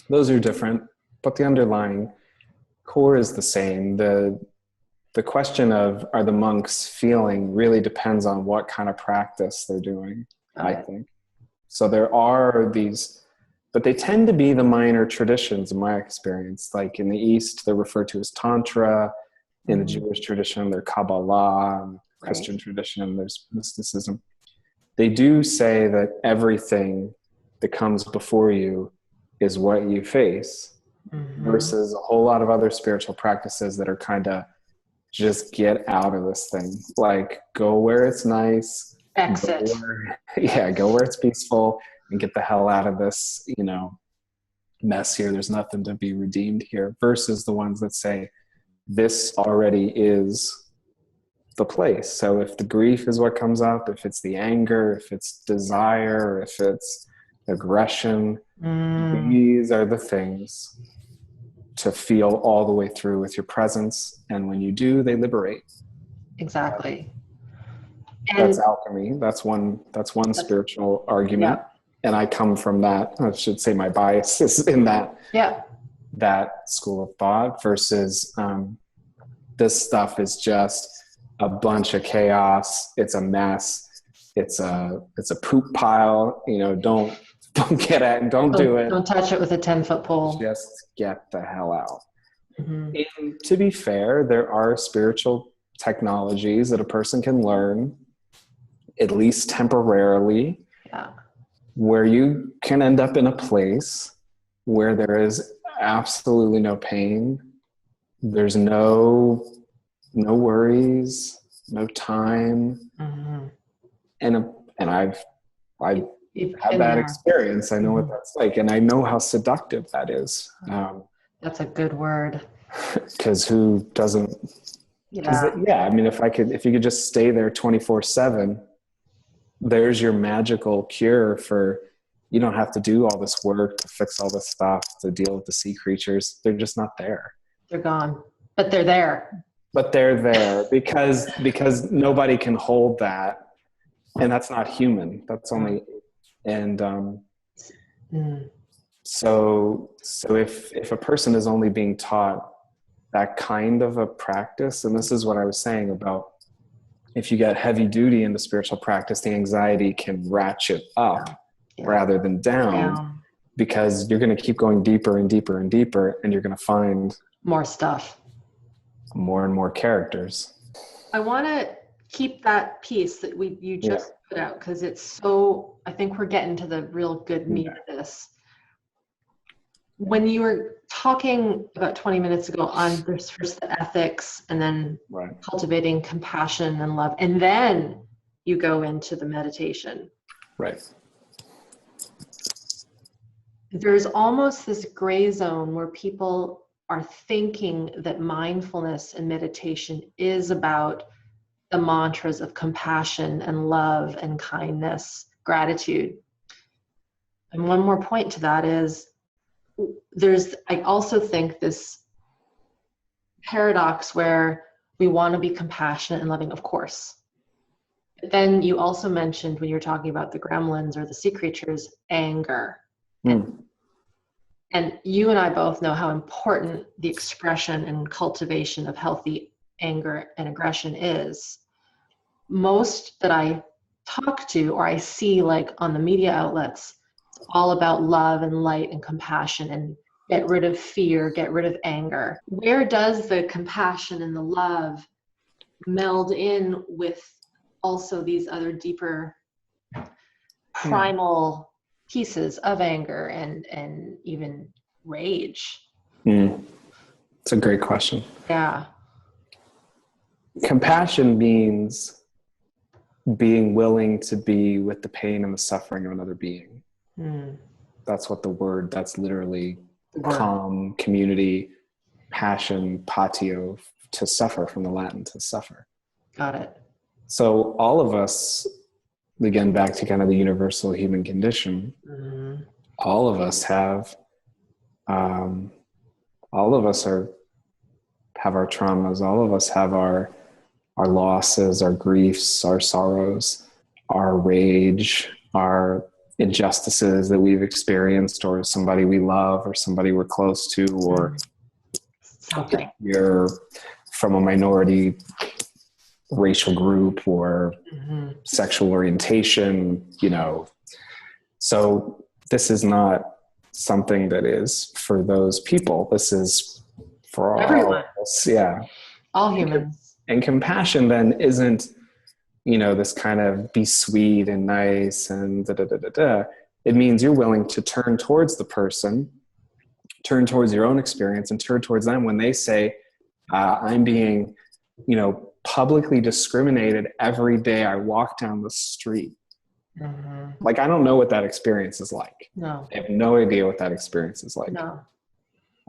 [SPEAKER 2] those are different, but the underlying core is the same. The the question of are the monks feeling really depends on what kind of practice they're doing, I think. So there are these, but they tend to be the minor traditions in my experience. Like in the East, they're referred to as Tantra. In the Jewish tradition, they're Kabbalah. In the Christian tradition, there's mysticism. They do say that everything that comes before you is what you face, versus a whole lot of other spiritual practices that are kind of just get out of this thing. Like go where it's nice.
[SPEAKER 1] Exit.
[SPEAKER 2] Go where it's peaceful and get the hell out of this, mess here. There's nothing to be redeemed here, versus the ones that say this already is the place. So if the grief is what comes up, if it's the anger, if it's desire, if it's aggression, these are the things to feel all the way through with your presence. And when you do, they liberate.
[SPEAKER 1] Exactly. And
[SPEAKER 2] that's alchemy. That's one spiritual argument. And I come from that. I should say my bias is in that school of thought, versus this stuff is just a bunch of chaos. It's a mess. It's a poop pile. Don't get at it. Don't do it.
[SPEAKER 1] Don't touch it with a 10-foot pole.
[SPEAKER 2] Just get the hell out. And to be fair, there are spiritual technologies that a person can learn, at least temporarily, where you can end up in a place where there is absolutely no pain. There's no worries, no time. And I've had that experience. I know what that's like, and I know how seductive that is.
[SPEAKER 1] That's a good word.
[SPEAKER 2] Because who doesn't? I mean, if you could just stay there 24/7, there's your magical cure for. You don't have to do all this work to fix all this stuff, to deal with the sea creatures. They're just not there.
[SPEAKER 1] They're gone, but they're there. But
[SPEAKER 2] they're there because nobody can hold that, and that's not human. That's only, and so if a person is only being taught that kind of a practice, and this is what I was saying about if you get heavy duty in the spiritual practice, the anxiety can ratchet up rather than down, because you're going to keep going deeper and deeper and deeper, and you're going to find
[SPEAKER 1] more stuff,
[SPEAKER 2] more and more characters.
[SPEAKER 1] I want to keep that piece that you just put out, because it's so, I think we're getting to the real good meat of this. When you were talking about 20 minutes ago on there's first the ethics, and then cultivating compassion and love, and then you go into the meditation.
[SPEAKER 2] Right.
[SPEAKER 1] There's almost this gray zone where people are thinking that mindfulness and meditation is about the mantras of compassion and love and kindness, gratitude. And one more point to that is I also think this paradox where we want to be compassionate and loving, of course. But then you also mentioned, when you were talking about the gremlins or the sea creatures, anger. And you and I both know how important the expression and cultivation of healthy anger and aggression is. Most that I talk to or I see, like on the media outlets, it's all about love and light and compassion and get rid of fear, get rid of anger. Where does the compassion and the love meld in with also these other deeper primal pieces of anger and even rage?
[SPEAKER 2] It's a great question.
[SPEAKER 1] Yeah.
[SPEAKER 2] Compassion means being willing to be with the pain and the suffering of another being. That's what that's literally calm, community, passion, patio, to suffer, from the Latin, to suffer.
[SPEAKER 1] Got it.
[SPEAKER 2] So all of us, again, back to kind of the universal human condition, all of us have our traumas. All of us have our losses, our griefs, our sorrows, our rage, our injustices that we've experienced, or somebody we love, or somebody we're close to, or your from a minority racial group or sexual orientation, you know. So this is not something that is for those people. This is for
[SPEAKER 1] everyone.
[SPEAKER 2] all. Yeah.
[SPEAKER 1] All humans.
[SPEAKER 2] And compassion then isn't, you know, this kind of be sweet and nice and da da da da da. It means you're willing to turn towards the person, turn towards your own experience, and turn towards them when they say, I'm being, you know, publicly discriminated every day I walk down the street. Like, I don't know what that experience is like.
[SPEAKER 1] No.
[SPEAKER 2] I have no idea what that experience is like.
[SPEAKER 1] No.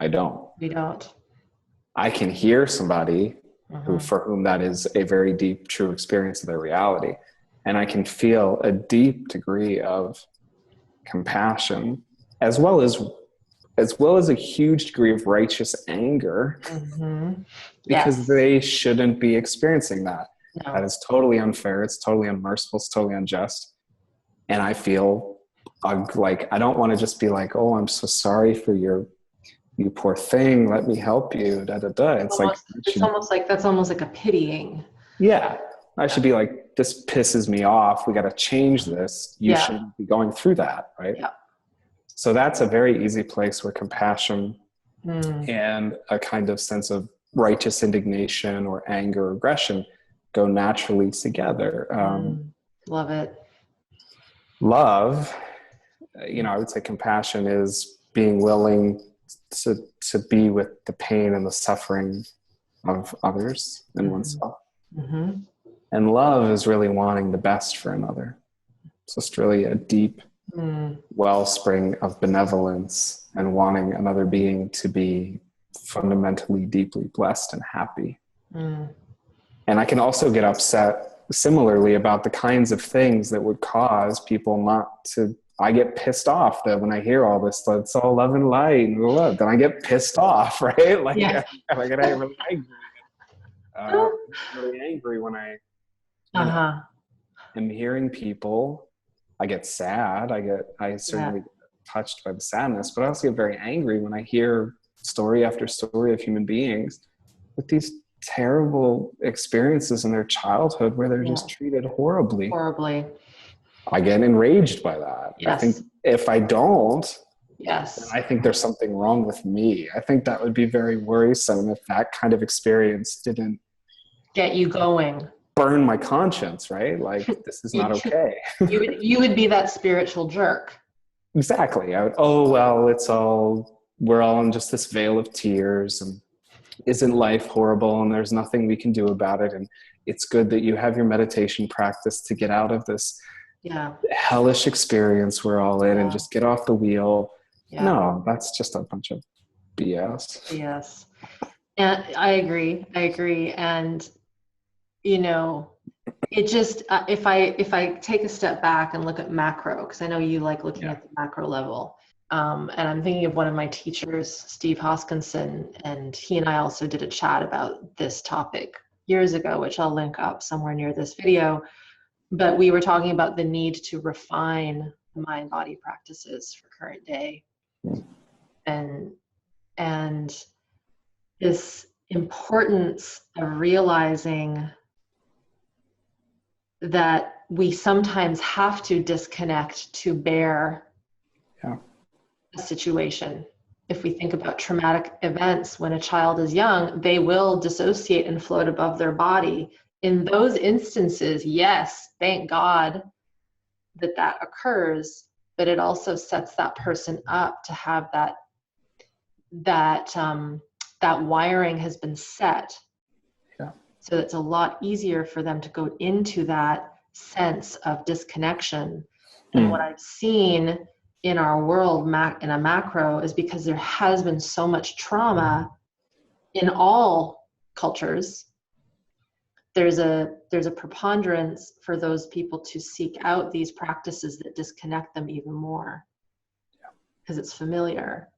[SPEAKER 2] I don't.
[SPEAKER 1] We don't.
[SPEAKER 2] I can hear somebody for whom that is a very deep, true experience of their reality. And I can feel a deep degree of compassion, as well as a huge degree of righteous anger, because they shouldn't be experiencing that. No. That is totally unfair. It's totally unmerciful. It's totally unjust. And I feel like, I don't want to just be like, oh, I'm so sorry for you poor thing. Let me help you. Da, da, da. It's almost like
[SPEAKER 1] that's almost like a pitying.
[SPEAKER 2] Yeah. I should be like, this pisses me off. We got to change this. You shouldn't be going through that. Right.
[SPEAKER 1] Yeah.
[SPEAKER 2] So that's a very easy place where compassion and a kind of sense of righteous indignation or anger or aggression go naturally together.
[SPEAKER 1] Love it.
[SPEAKER 2] Love, you know, I would say compassion is being willing to be with the pain and the suffering of others and oneself. And love is really wanting the best for another. It's just really a deep wellspring of benevolence and wanting another being to be fundamentally, deeply blessed and happy. And I can also get upset similarly about the kinds of things that would cause people not to. I get pissed off that when I hear all this, it's all love and light and love, then I get pissed off, right? Like, I get really angry. Really angry when I am hearing people. I get sad. I certainly get touched by the sadness, but I also get very angry when I hear story after story of human beings with these terrible experiences in their childhood where they're just treated horribly. I get enraged by that. I think if I don't, then I think there's something wrong with me. I think that would be very worrisome if that kind of experience didn't
[SPEAKER 1] get you going,
[SPEAKER 2] burn my conscience, right? Like, this is not okay.
[SPEAKER 1] you would be that spiritual jerk.
[SPEAKER 2] Exactly. We're all in just this veil of tears, and isn't life horrible, and there's nothing we can do about it, and it's good that you have your meditation practice to get out of this hellish experience we're all in and just get off the wheel. No, that's just a bunch of BS.
[SPEAKER 1] And I agree. And you know, it just if I take a step back and look at macro, because I know you like looking at the macro level. And I'm thinking of one of my teachers, Steve Hoskinson, and he and I also did a chat about this topic years ago, which I'll link up somewhere near this video. But we were talking about the need to refine the mind-body practices for current day, and this importance of realizing that we sometimes have to disconnect to bear a situation. If we think about traumatic events, when a child is young, they will dissociate and float above their body. In those instances, yes, thank God that occurs, but it also sets that person up to have that wiring has been set. So it's a lot easier for them to go into that sense of disconnection. And what I've seen in our world in a macro is because there has been so much trauma in all cultures. There's a preponderance for those people to seek out these practices that disconnect them even more because it's familiar.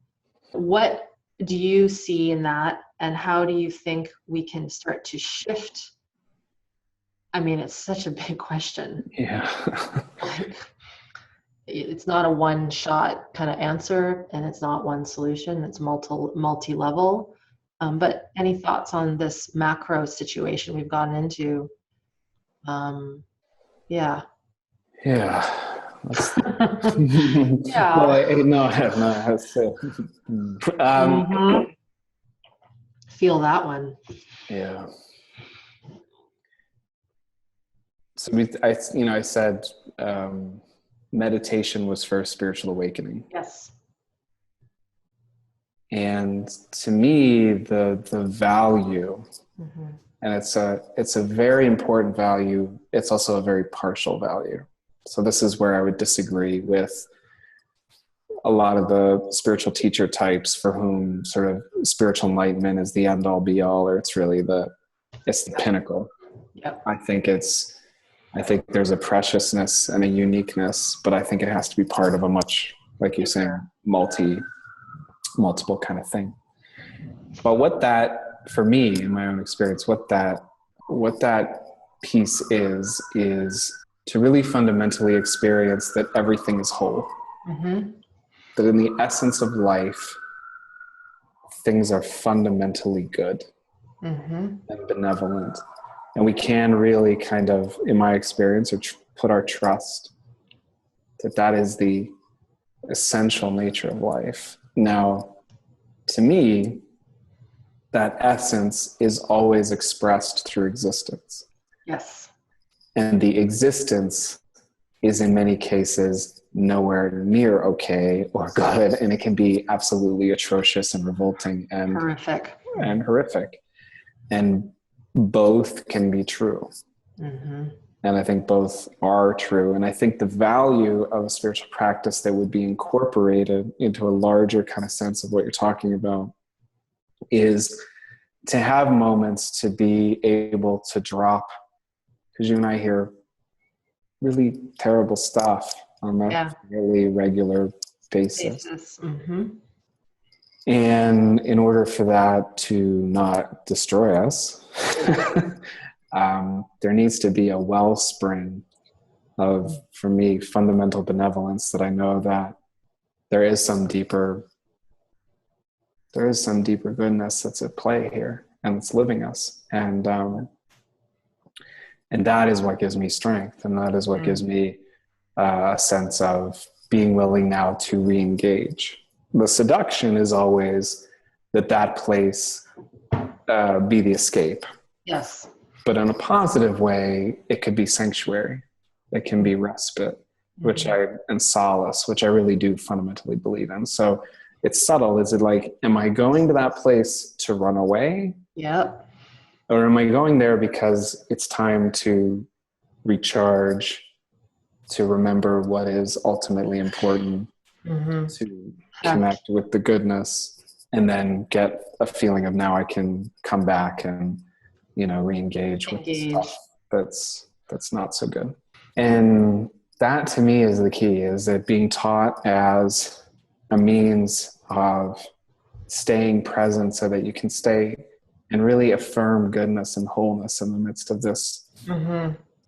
[SPEAKER 1] What do you see in that, and how do you think we can start to shift? I mean, it's such a big question. It's not a one-shot kind of answer, and it's not one solution. It's multi-level. But any thoughts on this macro situation we've gotten into? Yeah.
[SPEAKER 2] Yeah.
[SPEAKER 1] Yeah.
[SPEAKER 2] Well, no, I have not. I have to.
[SPEAKER 1] Mhm. Feel that one.
[SPEAKER 2] Yeah. So I said meditation was first spiritual awakening.
[SPEAKER 1] Yes.
[SPEAKER 2] And to me, the value,
[SPEAKER 1] Mm-hmm.
[SPEAKER 2] and it's a very important value. It's also a very partial value. So this is where I would disagree with a lot of the spiritual teacher types for whom sort of spiritual enlightenment is the end all be all, or it's really it's the pinnacle.
[SPEAKER 1] Yep.
[SPEAKER 2] I think there's a preciousness and a uniqueness, but I think it has to be part of a much, like you're saying, multiple kind of thing. But what that, for me, in my own experience, what that piece is to really fundamentally experience that everything is whole.
[SPEAKER 1] Mm-hmm.
[SPEAKER 2] That in the essence of life, things are fundamentally good
[SPEAKER 1] Mm-hmm.
[SPEAKER 2] and benevolent. And we can really kind of, in my experience, or put our trust that is the essential nature of life. Now, to me, that essence is always expressed through existence.
[SPEAKER 1] Yes.
[SPEAKER 2] And the existence is in many cases nowhere near okay or good. And it can be absolutely atrocious and revolting and
[SPEAKER 1] horrific.
[SPEAKER 2] And both can be true.
[SPEAKER 1] Mm-hmm.
[SPEAKER 2] And I think both are true. And I think the value of a spiritual practice that would be incorporated into a larger kind of sense of what you're talking about is to have moments to be able to drop, because you and I hear really terrible stuff on a fairly regular basis.
[SPEAKER 1] Mm-hmm.
[SPEAKER 2] And in order for that to not destroy us, there needs to be a wellspring of, for me, fundamental benevolence, that I know that there is some deeper goodness that's at play here, and it's living us. And that is what gives me strength. And that is what gives me a sense of being willing now to re-engage. The seduction is always that place be the escape.
[SPEAKER 1] Yes.
[SPEAKER 2] But in a positive way, it could be sanctuary. It can be respite, and solace, which I really do fundamentally believe in. So it's subtle. Is it like, am I going to that place to run away?
[SPEAKER 1] Yep.
[SPEAKER 2] Or am I going there because it's time to recharge, to remember what is ultimately important, to connect with the goodness, and then get a feeling of, now I can come back and, re-engage with stuff that's not so good. And that, to me, is the key, is that being taught as a means of staying present so that you can stay and really affirm goodness and wholeness in the midst of this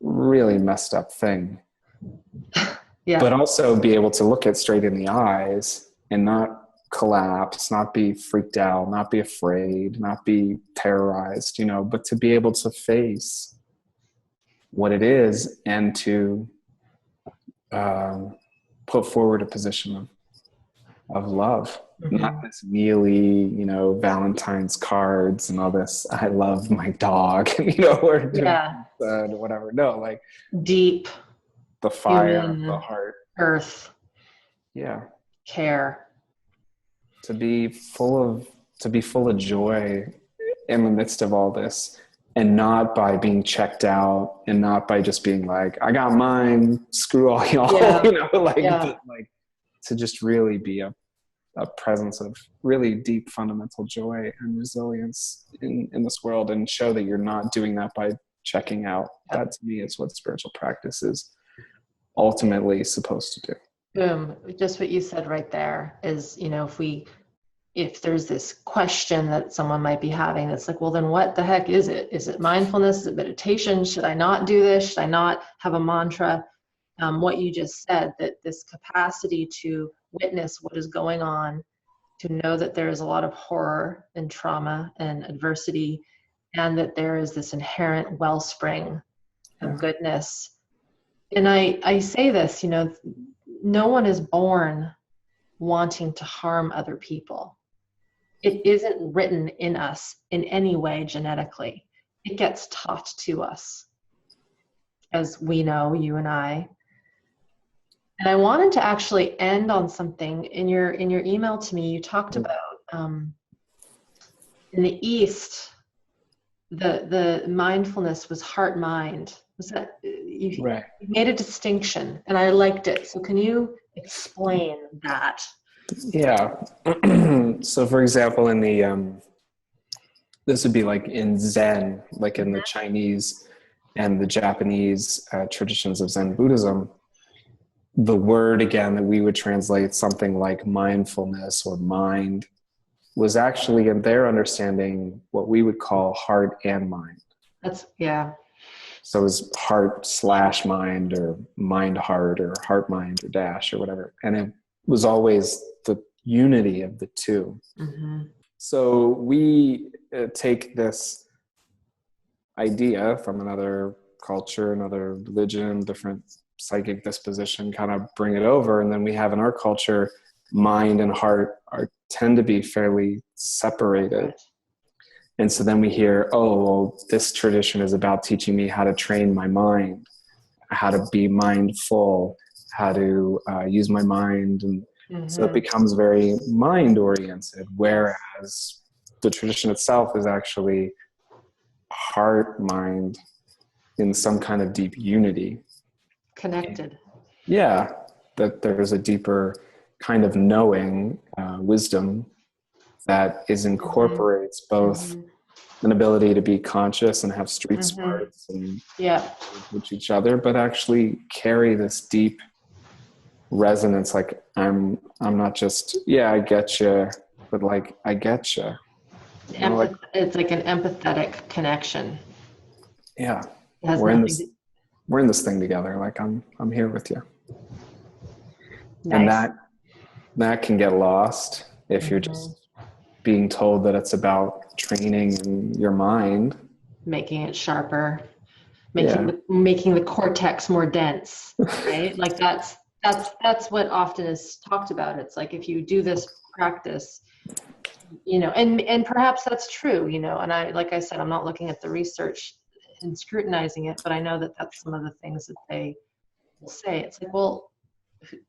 [SPEAKER 2] really messed up thing. Yeah. But also be able to look it straight in the eyes and not collapse, not be freaked out, not be afraid, not be terrorized, but to be able to face what it is and to put forward a position of love. Not this mealy, Valentine's cards and all this, I love my dog, or whatever. No, like
[SPEAKER 1] deep,
[SPEAKER 2] the fire,
[SPEAKER 1] human,
[SPEAKER 2] the heart,
[SPEAKER 1] earth, care. To be full of joy in the midst of all this, and not by being checked out, and not by just being like, I got mine, screw all y'all, but to just really be a presence of really deep fundamental joy and resilience in this world, and show that you're not doing that by checking out. That, to me, is what spiritual practice is ultimately supposed to do. Boom. Just what you said right there is, if there's this question that someone might be having, that's like, well, then what the heck is it? Is it mindfulness? Is it meditation? Should I not do this? Should I not have a mantra? What you just said, that this capacity to witness what is going on, to know that there is a lot of horror and trauma and adversity, and that there is this inherent wellspring of goodness. And I say this, no one is born wanting to harm other people. It isn't written in us in any way genetically. It gets taught to us, as we know, you and I. And I wanted to actually end on something. In your email to me, you talked about in the East, the mindfulness was heart-mind. Was that you made a distinction, and I liked it. So can you explain that?
[SPEAKER 2] Yeah. So for example, in the this would be like in Zen, like in the Chinese and the Japanese traditions of Zen Buddhism, the word again that we would translate something like mindfulness or mind was actually in their understanding what we would call heart and mind. So it was heart/mind or mind-heart or heart-mind or dash or whatever. And it was always the unity of the two. Mm-hmm. So we take this idea from another culture, another religion, different psychic disposition, kind of bring it over. And then we have in our culture, mind and heart tend to be fairly separated. And so then we hear, oh, well, this tradition is about teaching me how to train my mind, how to be mindful, how to use my mind. And so it becomes very mind-oriented, whereas the tradition itself is actually heart-mind in some kind of deep unity.
[SPEAKER 1] Connected.
[SPEAKER 2] Yeah, that there's a deeper kind of knowing, wisdom that incorporates both an ability to be conscious and have street smarts and with each other, but actually carry this deep resonance. Like I'm not just, I get you, but like, I get you.
[SPEAKER 1] It's like an empathetic connection.
[SPEAKER 2] Yeah. We're in this thing together. Like I'm here with you. Nice. And that can get lost if you're just being told that it's about training your mind,
[SPEAKER 1] making it sharper, making the cortex more dense, right? Like that's what often is talked about. It's like, if you do this practice, and perhaps that's true, and like I said, I'm not looking at the research and scrutinizing it, but I know that that's some of the things that they will say. It's like, well,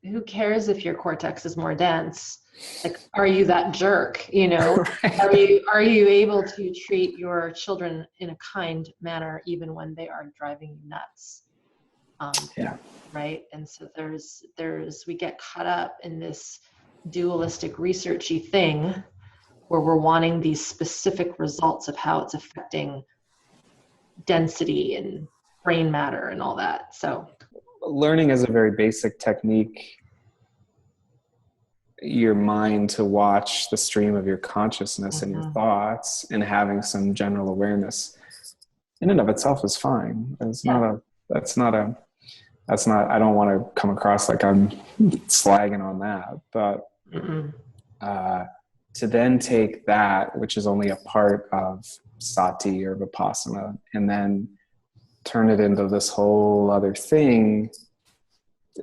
[SPEAKER 1] who cares if your cortex is more dense? Like, are you that jerk? Right. Are you able to treat your children in a kind manner even when they are driving you nuts? Right. And so we get caught up in this dualistic researchy thing where we're wanting these specific results of how it's affecting density and brain matter and all that. So
[SPEAKER 2] learning is a very basic technique, your mind to watch the stream of your consciousness and your thoughts, and having some general awareness in and of itself is fine. I don't want to come across like I'm slagging on that, but to then take that, which is only a part of sati or vipassana, and then turn it into this whole other thing.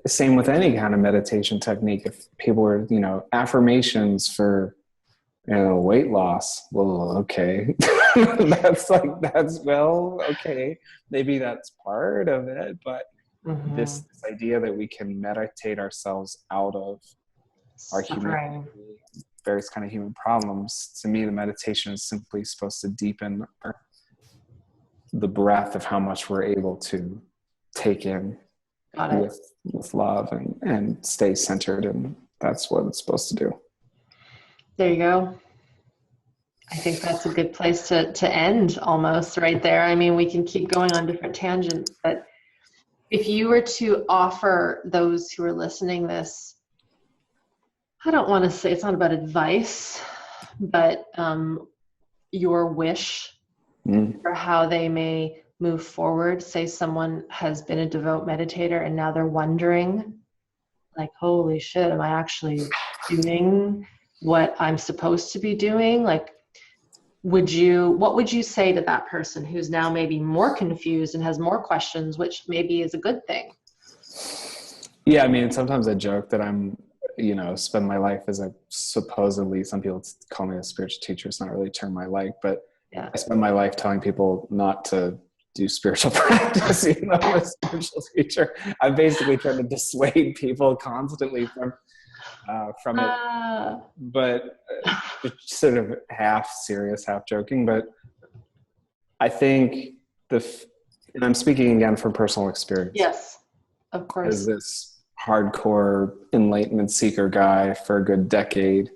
[SPEAKER 2] Same with any kind of meditation technique. If people were, affirmations for, weight loss, well, okay. Okay. Maybe that's part of it, but this idea that we can meditate ourselves out of our humanity, various kind of human problems, to me, the meditation is simply supposed to deepen the breadth of how much we're able to take in with love and stay centered, and that's what it's supposed to do.
[SPEAKER 1] There you go. I think that's a good place to end almost right there. I mean, we can keep going on different tangents, but if you were to offer those who are listening this, I don't want to say, it's not about advice, but your wish for how they may move forward. Say someone has been a devout meditator and now they're wondering, like, holy shit, am I actually doing what I'm supposed to be doing? Like, what would you say to that person who's now maybe more confused and has more questions, which maybe is a good thing?
[SPEAKER 2] Yeah, I mean, sometimes I joke that I'm, spend my life as supposedly, some people call me a spiritual teacher. It's not really a term I like, but
[SPEAKER 1] Yeah.
[SPEAKER 2] I spend my life telling people not to do spiritual practice, even though I'm a spiritual teacher. I'm basically trying to dissuade people constantly from it, but just sort of half serious, half joking. But I think and I'm speaking again from personal experience.
[SPEAKER 1] Yes, of course.
[SPEAKER 2] As this hardcore enlightenment seeker guy for a good decade,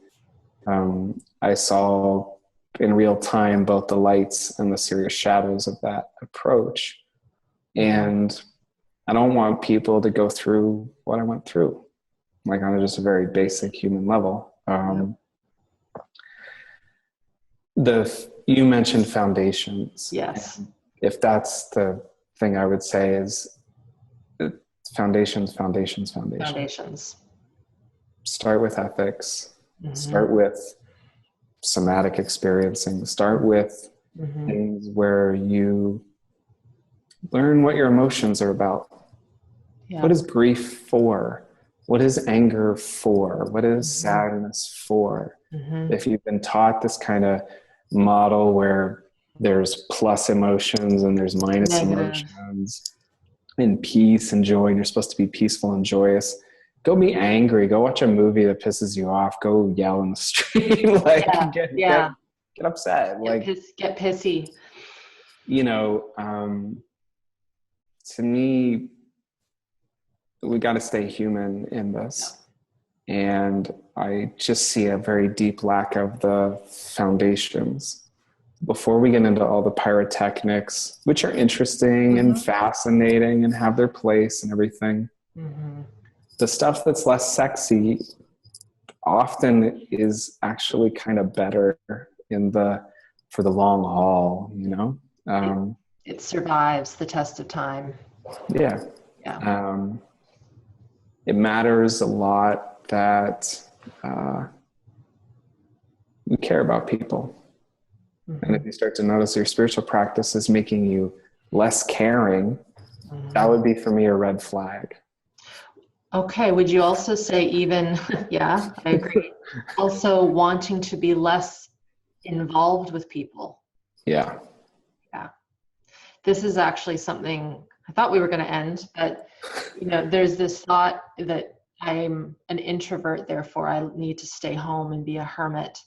[SPEAKER 2] I saw in real time both the lights and the serious shadows of that approach. And I don't want people to go through what I went through, like on just a very basic human level. You mentioned foundations.
[SPEAKER 1] Yes.
[SPEAKER 2] And if that's the thing I would say is foundations. Start with ethics. Start with somatic experiencing. Start with things where you learn what your emotions are about. Yeah. What is grief for? What is anger for? What is sadness for? If you've been taught this kind of model where there's plus emotions and there's minus emotions, and peace and joy, and you're supposed to be peaceful and joyous, go be angry. Go watch a movie that pisses you off. Go yell in the street. Get upset.
[SPEAKER 1] Get pissy.
[SPEAKER 2] To me, we got to stay human in this. And I just see a very deep lack of the foundations. Before we get into all the pyrotechnics, which are interesting and fascinating and have their place and everything, the stuff that's less sexy often is actually kind of better for the long haul,
[SPEAKER 1] It survives the test of time.
[SPEAKER 2] Yeah. It matters a lot that we care about people. And if you start to notice your spiritual practice is making you less caring, that would be for me a red flag.
[SPEAKER 1] Okay. Would you also say even, I agree, also wanting to be less involved with people?
[SPEAKER 2] Yeah.
[SPEAKER 1] This is actually something I thought we were going to end, but there's this thought that I'm an introvert, therefore I need to stay home and be a hermit.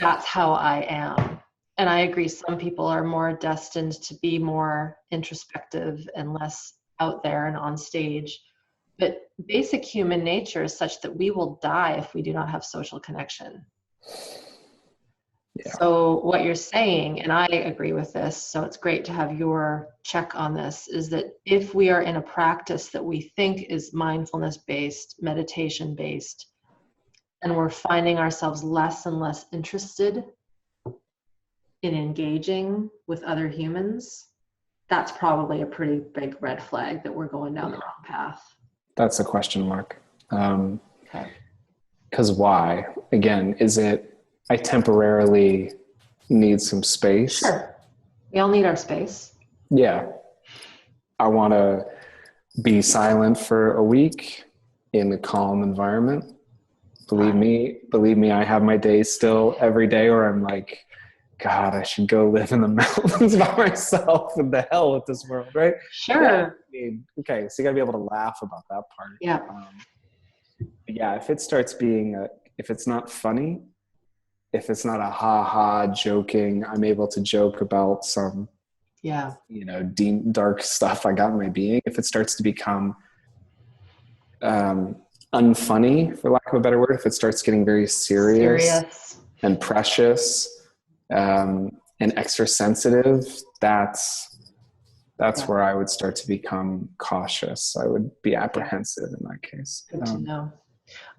[SPEAKER 1] That's how I am. And I agree, some people are more destined to be more introspective and less out there and on stage. But basic human nature is such that we will die if we do not have social connection. Yeah. So what you're saying, and I agree with this, so it's great to have your check on this, is that if we are in a practice that we think is mindfulness-based, meditation-based, and we're finding ourselves less and less interested in engaging with other humans, that's probably a pretty big red flag that we're going down the wrong path.
[SPEAKER 2] That's a question mark. Because why? Again, is it I temporarily need some space?
[SPEAKER 1] Sure. We all need our space.
[SPEAKER 2] Yeah. I want to be silent for a week in a calm environment. Believe me, I have my days still every day where I'm like, God, I should go live in the mountains by myself and the hell with this world, right?
[SPEAKER 1] Sure.
[SPEAKER 2] Yeah, okay, so you gotta be able to laugh about that part.
[SPEAKER 1] Yeah.
[SPEAKER 2] If it starts being if it's not funny, if it's not a ha-ha joking, I'm able to joke about some, deep, dark stuff I got in my being. If it starts to become unfunny, for lack of a better word, if it starts getting very serious. And precious and extra sensitive, that's where I would start to become cautious. I would be apprehensive in that case.
[SPEAKER 1] Good to know.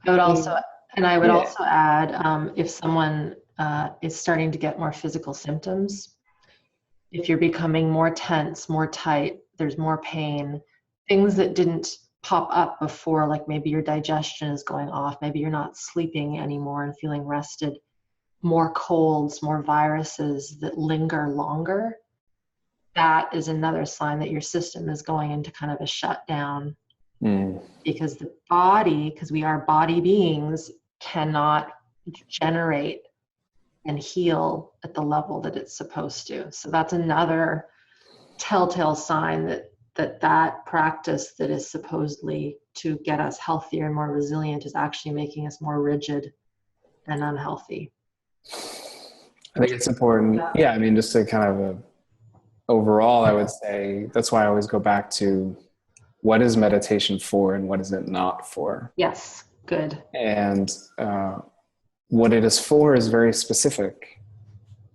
[SPEAKER 1] I would also add, if someone is starting to get more physical symptoms, if you're becoming more tense, more tight, there's more pain, things that didn't pop up before, like maybe your digestion is going off, maybe you're not sleeping anymore and feeling rested, more colds, more viruses that linger longer, that is another sign that your system is going into kind of a shutdown. Because the body, because we are body beings, cannot generate and heal at the level that it's supposed to. So that's another telltale sign that practice that is supposedly to get us healthier and more resilient is actually making us more rigid and unhealthy.
[SPEAKER 2] I think it's important. Yeah, I mean, just to kind of overall, I would say that's why I always go back to what is meditation for and what is it not for?
[SPEAKER 1] Yes, good.
[SPEAKER 2] And what it is for is very specific.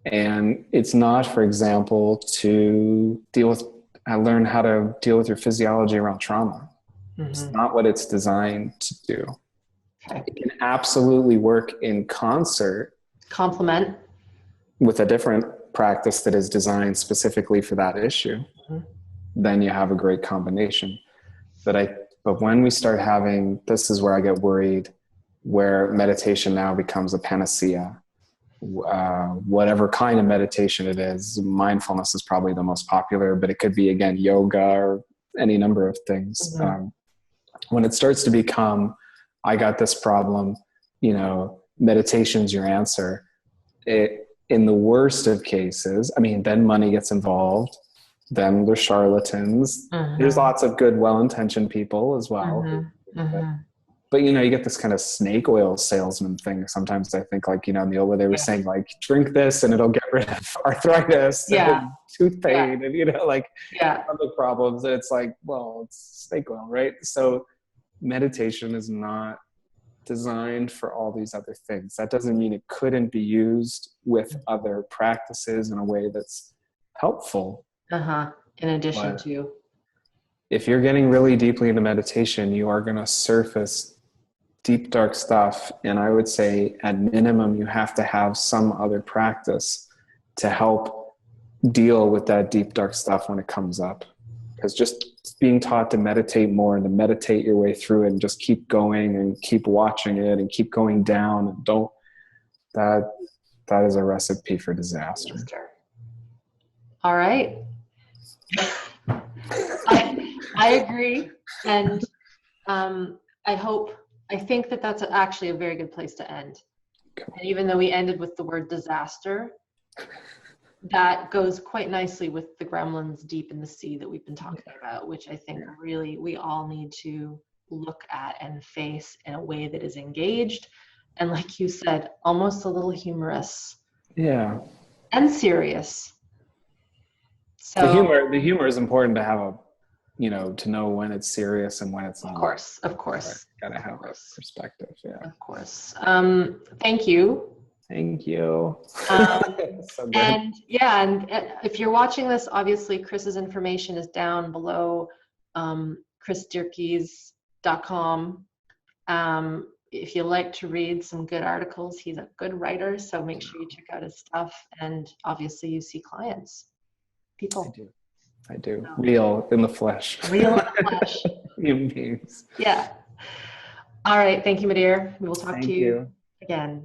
[SPEAKER 2] And it's not, for example, to learn how to deal with your physiology around trauma. Mm-hmm. It's not what it's designed to do. Okay. It can absolutely work in concert.
[SPEAKER 1] Complement.
[SPEAKER 2] With a different practice that is designed specifically for that issue. Mm-hmm. Then you have a great combination. But when we start having, this is where I get worried, where meditation now becomes a panacea. Whatever kind of meditation it is, mindfulness is probably the most popular, but it could be, again, yoga or any number of things. Mm-hmm. When it starts to become, I got this problem, meditation's your answer. In the worst of cases, I mean, then money gets involved. Then there's charlatans. Mm-hmm. There's lots of good, well-intentioned people as well. Mm-hmm. Mm-hmm. But you get this kind of snake oil salesman thing. Sometimes I think, like, Neil, where they were saying, like, drink this and it'll get rid of arthritis and tooth pain and, other problems. And it's like, well, it's snake oil, right? So meditation is not designed for all these other things. That doesn't mean it couldn't be used with other practices in a way that's helpful.
[SPEAKER 1] In addition to.
[SPEAKER 2] If you're getting really deeply into meditation, you are going to surface deep, dark stuff. And I would say at minimum, you have to have some other practice to help deal with that deep, dark stuff when it comes up. Because just being taught to meditate more and to meditate your way through it and just keep going and keep watching it and keep going down, and that is a recipe for disaster.
[SPEAKER 1] All right. I agree. And I think that's actually a very good place to end. Okay. And even though we ended with the word disaster, that goes quite nicely with the gremlins deep in the sea that we've been talking about, which I think really we all need to look at and face in a way that is engaged. And like you said, almost a little humorous. Yeah. And serious. So
[SPEAKER 2] the humor is important to have to know when it's serious and when it's not.
[SPEAKER 1] Of course.
[SPEAKER 2] Right. Gotta have a perspective. Yeah.
[SPEAKER 1] Of course. Thank you.
[SPEAKER 2] Thank you.
[SPEAKER 1] So and if you're watching this, obviously Chris's information is down below, chrisdierkes.com. If you like to read some good articles, he's a good writer, so make sure you check out his stuff. And obviously you see clients, people.
[SPEAKER 2] I do. Real in the flesh. Human beings.
[SPEAKER 1] Yeah. All right. Thank you, my dear. We will talk to you again.